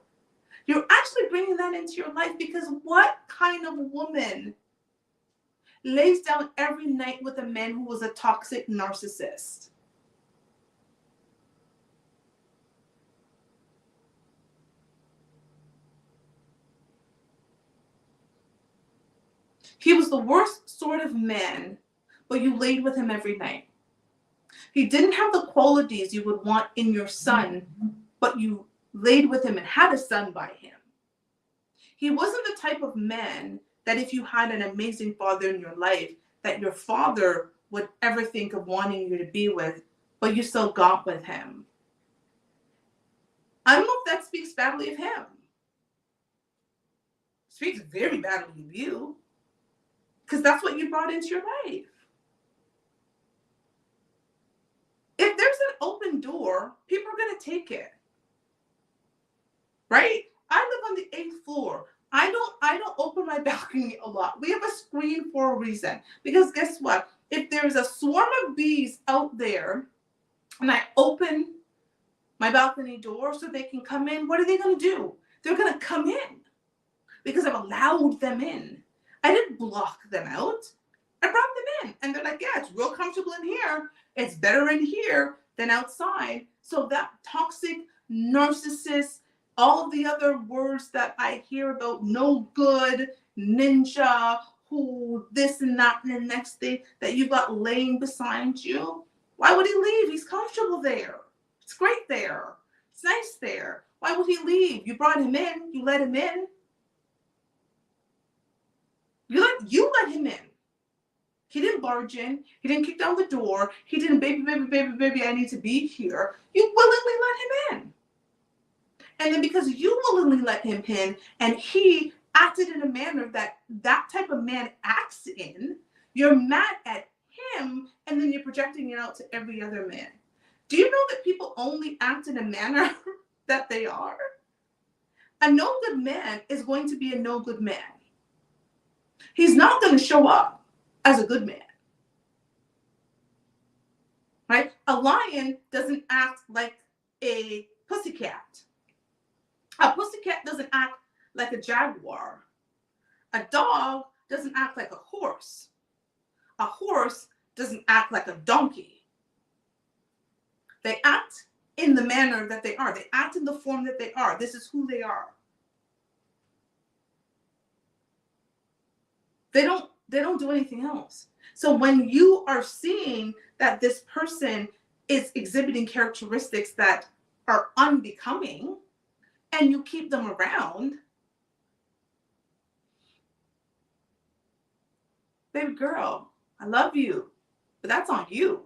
you're actually bringing that into your life. Because what kind of woman lays down every night with a man who was a toxic narcissist? He was the worst sort of man, but you laid with him every night. He didn't have the qualities you would want in your son, but you laid with him and had a son by him. He wasn't the type of man that if you had an amazing father in your life, that your father would ever think of wanting you to be with, but you still got with him. I don't know if that speaks badly of him. It speaks very badly of you, because that's what you brought into your life. If there's an open door, people are going to take it. Right? I live on the 8th floor. I don't open my balcony a lot. We have a screen for a reason. Because guess what? If there's a swarm of bees out there and I open my balcony door so they can come in, what are they going to do? They're going to come in because I've allowed them in. I didn't block them out. I brought them in. And they're like, yeah, it's real comfortable in here. It's better in here than outside. So that toxic narcissist, all of the other words that I hear about no good, ninja, who this and that and the next thing that you got laying beside you. Why would he leave? He's comfortable there. It's great there. It's nice there. Why would he leave? You brought him in. You let him in. You let him in. He didn't barge in. He didn't kick down the door. He didn't, baby, I need to be here. You willingly let him in. And then because you willingly let him in and he acted in a manner that that type of man acts in, you're mad at him and then you're projecting it out to every other man. Do you know that people only act in a manner that they are? A no good man is going to be a no good man. He's not going to show up as a good man. Right? A lion doesn't act like a pussycat. A pussycat doesn't act like a jaguar. A dog doesn't act like a horse. A horse doesn't act like a donkey. They act in the manner that they are. They act in the form that they are. This is who they are. They don't do anything else. So when you are seeing that this person is exhibiting characteristics that are unbecoming and you keep them around, baby girl, I love you, but that's on you.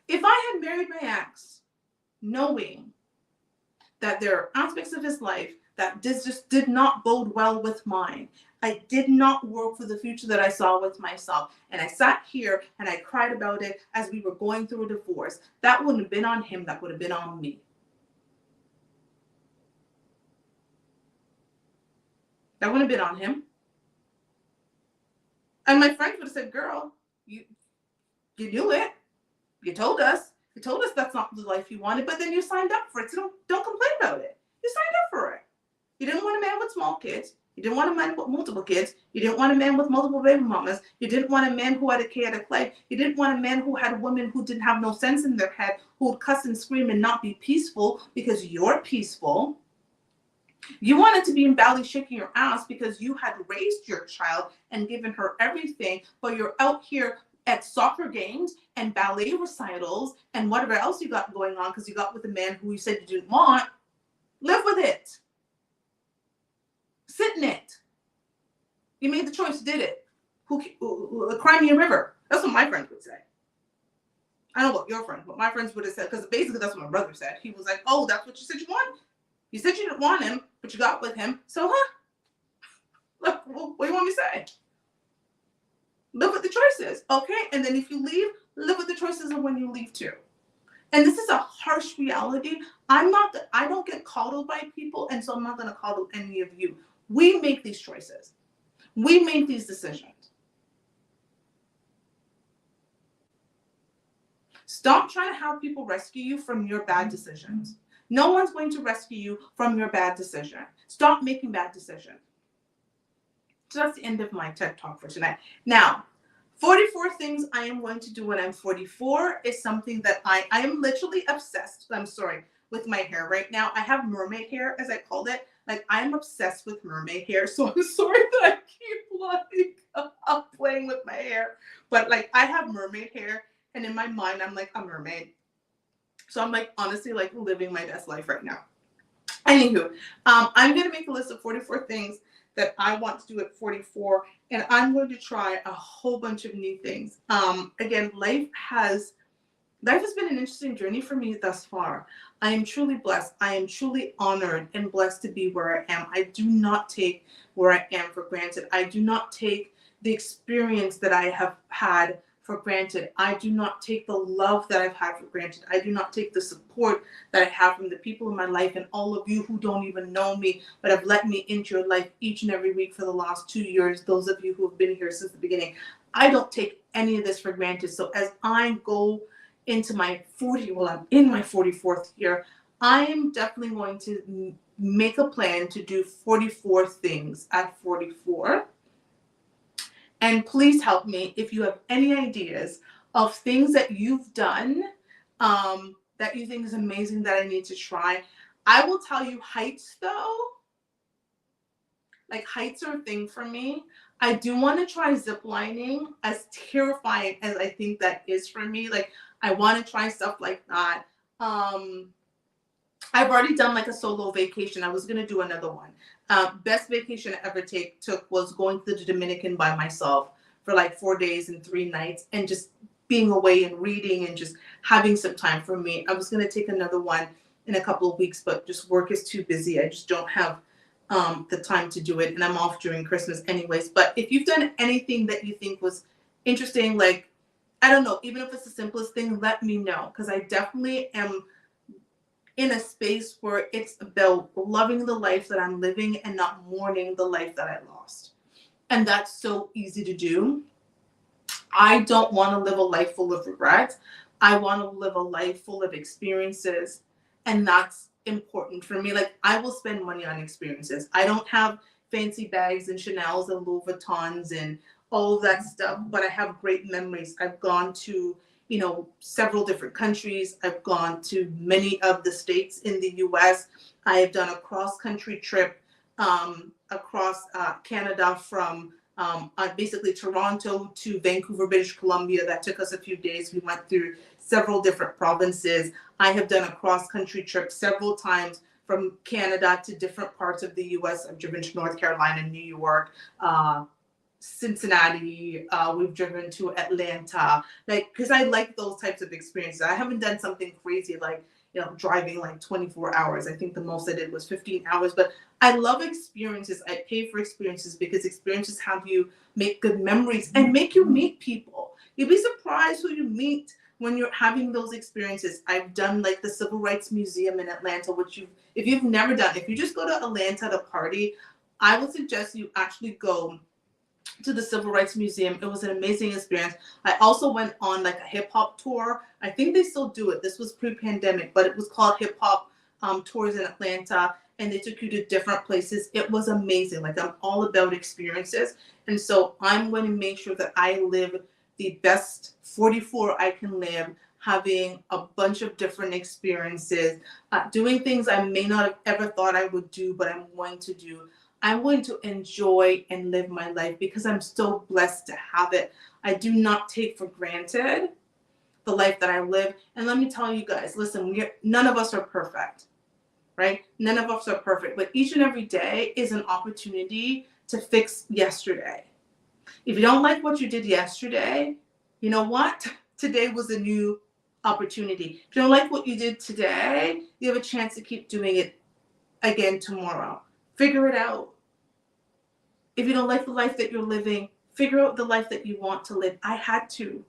If I had married my ex knowing that there are aspects of his life that this just did not bode well with mine, I did not work for the future that I saw with myself, and I sat here and I cried about it as we were going through a divorce, that wouldn't have been on him, that would have been on me. That wouldn't have been on him. And my friends would have said, girl, you knew it. You told us that's not the life you wanted, but then you signed up for it. So don't complain about it. You signed up for it. You didn't want a man with small kids. You didn't want a man with multiple kids. You didn't want a man with multiple baby mamas. You didn't want a man who had a chaotic life. You didn't want a man who had women who didn't have no sense in their head, who would cuss and scream and not be peaceful because you're peaceful. You wanted to be in Bali shaking your ass because you had raised your child and given her everything, but you're out here at soccer games and ballet recitals and whatever else you got going on because you got with a man who you said you didn't want. Live with it. Sit in it. You made the choice, did it. Cry me a river. That's what my friends would say. I don't know about your friends, but my friends would have said, because basically that's what my brother said. He was like, oh, that's what you said you wanted. You said you didn't want him, but you got with him. So, Look, what do you want me to say? Live with the choices, okay? And then if you leave, live with the choices of when you leave too. And this is a harsh reality. I don't get coddled by people, and so I'm not going to coddle any of you. We make these choices. We make these decisions. Stop trying to have people rescue you from your bad decisions. No one's going to rescue you from your bad decision. Stop making bad decisions. So that's the end of my TED Talk for tonight. Now, 44 things I am going to do when I'm 44 is something that I am literally obsessed, with my hair right now. I have mermaid hair, as I called it. Like, I'm obsessed with mermaid hair. So I'm sorry that I keep playing with my hair. But like, I have mermaid hair, and in my mind, I'm like a mermaid. So I'm like, honestly, like living my best life right now. Anywho, I'm going to make a list of 44 things that I want to do at 44, and I'm going to try a whole bunch of new things. Again, life has been an interesting journey for me thus far. I am truly blessed. I am truly honored and blessed to be where I am. I do not take where I am for granted. I do not take the experience that I have had for granted. I do not take the love that I've had for granted. I do not take the support that I have from the people in my life and all of you who don't even know me, but have let me into your life each and every week for the last 2 years. Those of you who have been here since the beginning, I don't take any of this for granted. So as I go into I'm in my 44th year, I am definitely going to make a plan to do 44 things at 44. And please help me if you have any ideas of things that you've done that you think is amazing that I need to try? I will tell you, heights though, like heights are a thing for me. I do want to try zip lining, as terrifying as I think that is for me. Like I want to try stuff like that. I've already done like a solo vacation. I was gonna do another one. Best vacation I ever took was going to the Dominican by myself for like 4 days and 3 nights, and just being away and reading and just having some time for me. I was gonna take another one in a couple of weeks, but just work is too busy. I just don't have the time to do it, and I'm off during Christmas anyways. But if you've done anything that you think was interesting, like I don't know, even if it's the simplest thing, let me know, because I definitely am in a space where it's about loving the life that I'm living and not mourning the life that I lost. And that's so easy to do. I don't want to live a life full of regrets. I want to live a life full of experiences. And that's important for me. Like I will spend money on experiences. I don't have fancy bags and Chanel's and Louis Vuittons and all of that stuff, but I have great memories. I've gone to several different countries. I've gone to many of the states in the US. I have done a cross-country trip across Canada from basically Toronto to Vancouver, British Columbia. That took us a few days. We went through several different provinces. I have done a cross-country trip several times from Canada to different parts of the US. I've driven to North Carolina, New York, Cincinnati, we've driven to Atlanta, like, because I like those types of experiences. I haven't done something crazy like, driving like 24 hours. I think the most I did was 15 hours, but I love experiences. I pay for experiences because experiences have you make good memories and make you meet people. You'd be surprised who you meet when you're having those experiences. I've done like the Civil Rights Museum in Atlanta, which if you've never done, if you just go to Atlanta to party, I would suggest you actually go to the Civil Rights Museum. It was an amazing experience. I also went on like a hip hop tour. I think they still do it. This was pre-pandemic, but it was called Hip Hop Tours in Atlanta, and they took you to different places. It was amazing. Like I'm all about experiences, and so I'm going to make sure that I live the best 44 I can live, having a bunch of different experiences, doing things I may not have ever thought I would do, but I'm going to do. I'm going to enjoy and live my life because I'm so blessed to have it. I do not take for granted the life that I live. And let me tell you guys, listen, none of us are perfect, right? None of us are perfect, but each and every day is an opportunity to fix yesterday. If you don't like what you did yesterday, you know what? Today was a new opportunity. If you don't like what you did today, you have a chance to keep doing it again tomorrow. Figure it out. If you don't like the life that you're living, figure out the life that you want to live. I had to.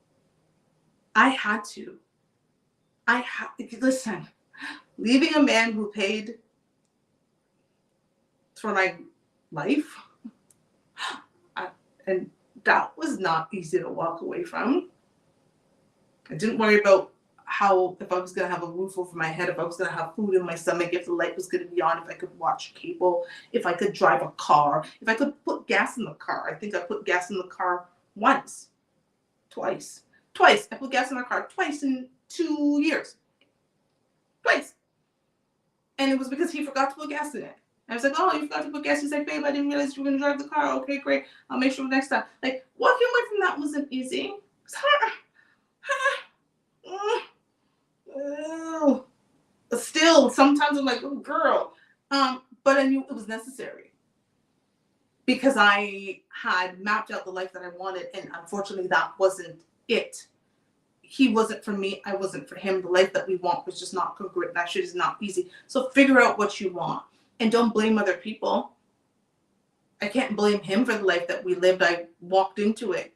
Listen, leaving a man who paid for my life, and that was not easy to walk away from. I didn't worry about if I was going to have a roof over my head, if I was going to have food in my stomach, if the light was going to be on, if I could watch cable, if I could drive a car, if I could put gas in the car. I think I put gas in the car twice. I put gas in my car twice in 2 years. Twice. And it was because he forgot to put gas in it. I was like, oh, you forgot to put gas. He's like, babe, I didn't realize you were going to drive the car. Okay, great. I'll make sure next time. Like, walking away from that wasn't easy. It's hard. Still, sometimes I'm like, oh, girl. But I knew it was necessary because I had mapped out the life that I wanted, and unfortunately, that wasn't it. He wasn't for me. I wasn't for him. The life that we want was just not congruent. That shit is not easy. So figure out what you want, and don't blame other people. I can't blame him for the life that we lived. I walked into it.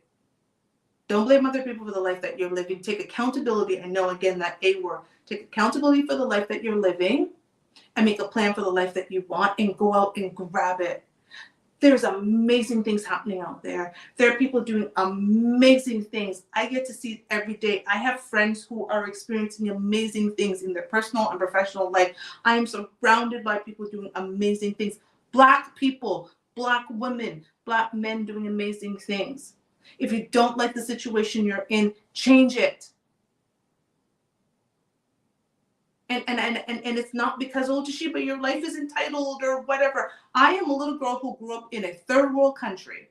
Don't blame other people for the life that you're living. Take accountability. I know, again, that A word. Take accountability for the life that you're living and make a plan for the life that you want and go out and grab it. There's amazing things happening out there. There are people doing amazing things. I get to see every day. I have friends who are experiencing amazing things in their personal and professional life. I am surrounded by people doing amazing things. Black people, Black women, Black men doing amazing things. If you don't like the situation you're in, change it. And it's not because, oh, Toshiba, your life is entitled or whatever. I am a little girl who grew up in a third world country.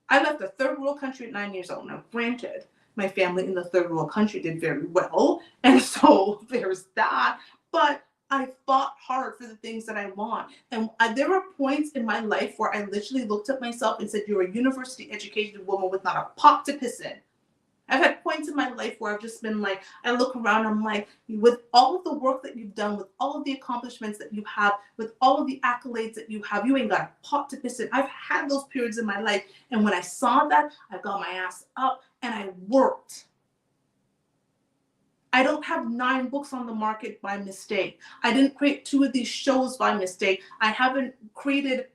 I left a third world country at 9 years old. Now, granted, my family in the third world country did very well, and so there's that. But I fought hard for the things that I want. And there were points in my life where I literally looked at myself and said, you're a university educated woman with not a pot to piss in. I've had points in my life where I've just been like, I look around, I'm like, with all of the work that you've done, with all of the accomplishments that you have, with all of the accolades that you have, you ain't got a pot to piss in. I've had those periods in my life. And when I saw that, I got my ass up and I worked. I don't have 9 books on the market by mistake. I didn't create 2 of these shows by mistake. I haven't created,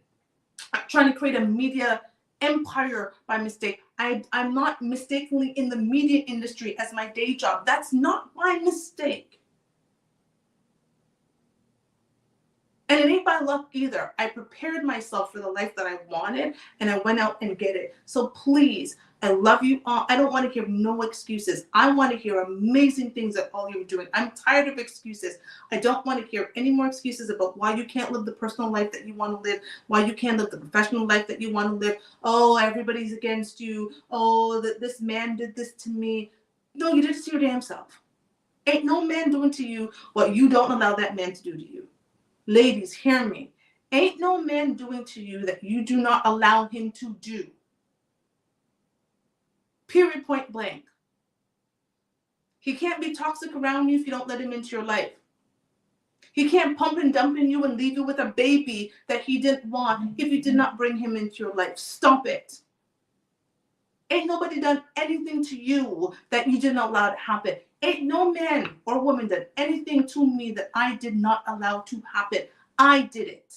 I'm trying to create a media empire by mistake. I'm not mistakenly in the media industry as my day job. That's not my mistake. And it ain't by luck either. I prepared myself for the life that I wanted, and I went out and get it. So please, I love you all. I don't want to hear no excuses. I want to hear amazing things that all you're doing. I'm tired of excuses. I don't want to hear any more excuses about why you can't live the personal life that you want to live, why you can't live the professional life that you want to live. Oh, everybody's against you. Oh, this man did this to me. No, you did it to your damn self. Ain't no man doing to you what you don't allow that man to do to you. Ladies, hear me. Ain't no man doing to you that you do not allow him to do. Period, point blank. He can't be toxic around you if you don't let him into your life. He can't pump and dump in you and leave you with a baby that he didn't want if you did not bring him into your life. Stop it. Ain't nobody done anything to you that you didn't allow to happen. Ain't no man or woman done anything to me that I did not allow to happen. I did it.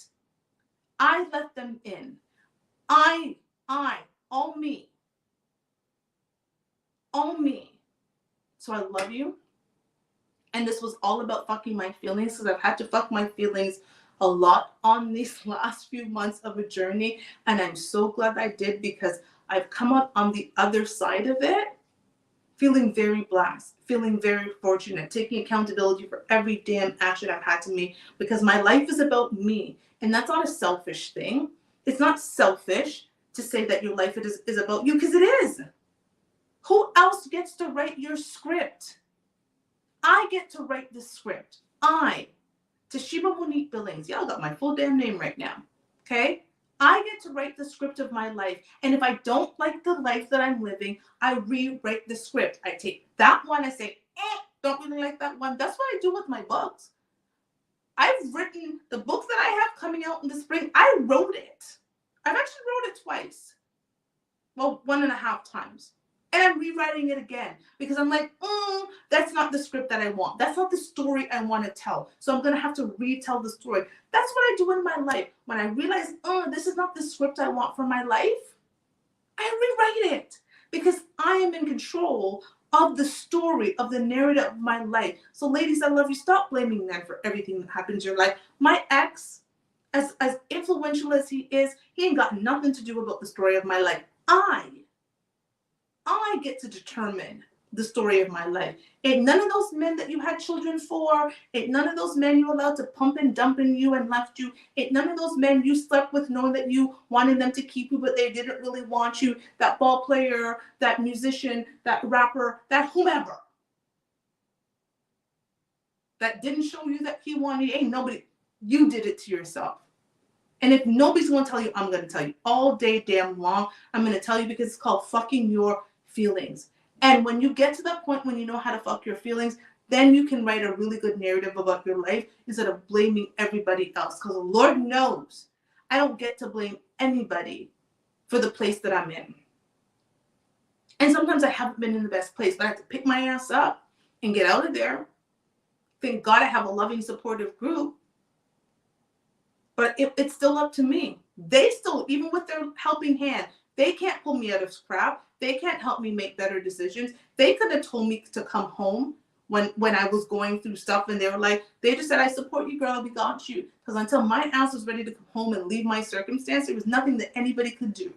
I let them in. All me. All me. So I love you. And this was all about fucking my feelings, because I've had to fuck my feelings a lot on these last few months of a journey. And I'm so glad I did, because I've come up on the other side of it feeling very blessed, feeling very fortunate, taking accountability for every damn action I've had to make, because my life is about me. And that's not a selfish thing. It's not selfish to say that your life is about you, because it is. Who else gets to write your script? I get to write the script. Toshiba Monique Billings. Y'all got my full damn name right now. Okay? I get to write the script of my life. And if I don't like the life that I'm living, I rewrite the script. I take that one, I say, don't really like that one. That's what I do with my books. I've written the book that I have coming out in the spring. I wrote it. I've actually wrote it twice. Well, 1.5 times. And I'm rewriting it again, because I'm like, that's not the script that I want. That's not the story I want to tell. So I'm going to have to retell the story. That's what I do in my life. When I realize, this is not the script I want for my life, I rewrite it, because I am in control of the story, of the narrative of my life. So ladies, I love you. Stop blaming men for everything that happens in your life. My ex, as influential as he is, he ain't got nothing to do about the story of my life. I get to determine the story of my life. Ain't none of those men that you had children for, ain't none of those men you allowed to pump and dump in you and left you, ain't none of those men you slept with knowing that you wanted them to keep you but they didn't really want you, that ball player, that musician, that rapper, that whomever, that didn't show you that he wanted you. Ain't nobody. You did it to yourself. And if nobody's going to tell you, I'm going to tell you all day damn long. I'm going to tell you, because it's called fucking your feelings. And when you get to that point when you know how to fuck your feelings, then you can write a really good narrative about your life instead of blaming everybody else. Because the Lord knows I don't get to blame anybody for the place that I'm in. And sometimes I haven't been in the best place, but I have to pick my ass up and get out of there. Thank God I have a loving, supportive group. But it's still up to me. They still, even with their helping hand, they can't pull me out of crap. They can't help me make better decisions. They could have told me to come home when I was going through stuff, and they were like, they just said, I support you, girl, we got you. Because until my ass was ready to come home and leave my circumstance, there was nothing that anybody could do.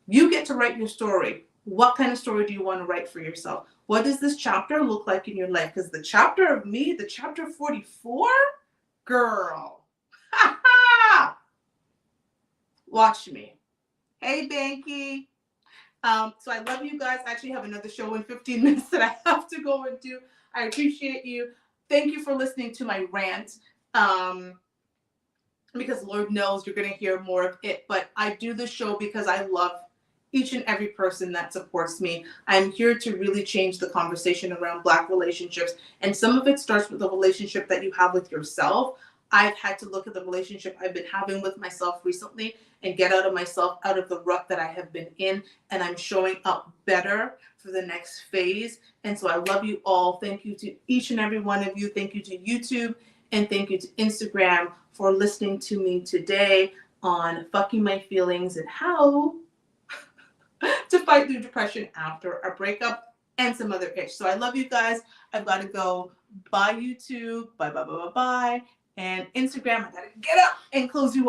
You get to write your story. What kind of story do you want to write for yourself? What does this chapter look like in your life? Because the chapter of me, the chapter 44, girl, watch me. Hey, Banky. So I love you guys. I actually have another show in 15 minutes that I have to go and do. I appreciate you. Thank you for listening to my rant. Because Lord knows you're going to hear more of it. But I do the show because I love each and every person that supports me. I'm here to really change the conversation around Black relationships. And some of it starts with the relationship that you have with yourself. I've had to look at the relationship I've been having with myself recently and get out of myself, out of the rut that I have been in. And I'm showing up better for the next phase. And so I love you all. Thank you to each and every one of you. Thank you to YouTube. And thank you to Instagram for listening to me today on Fucking My Feelings and how to fight through depression after a breakup and some other itch. So I love you guys. I've got to go. Bye, YouTube. Bye, bye, bye, bye, bye. And Instagram, I got to get up and close you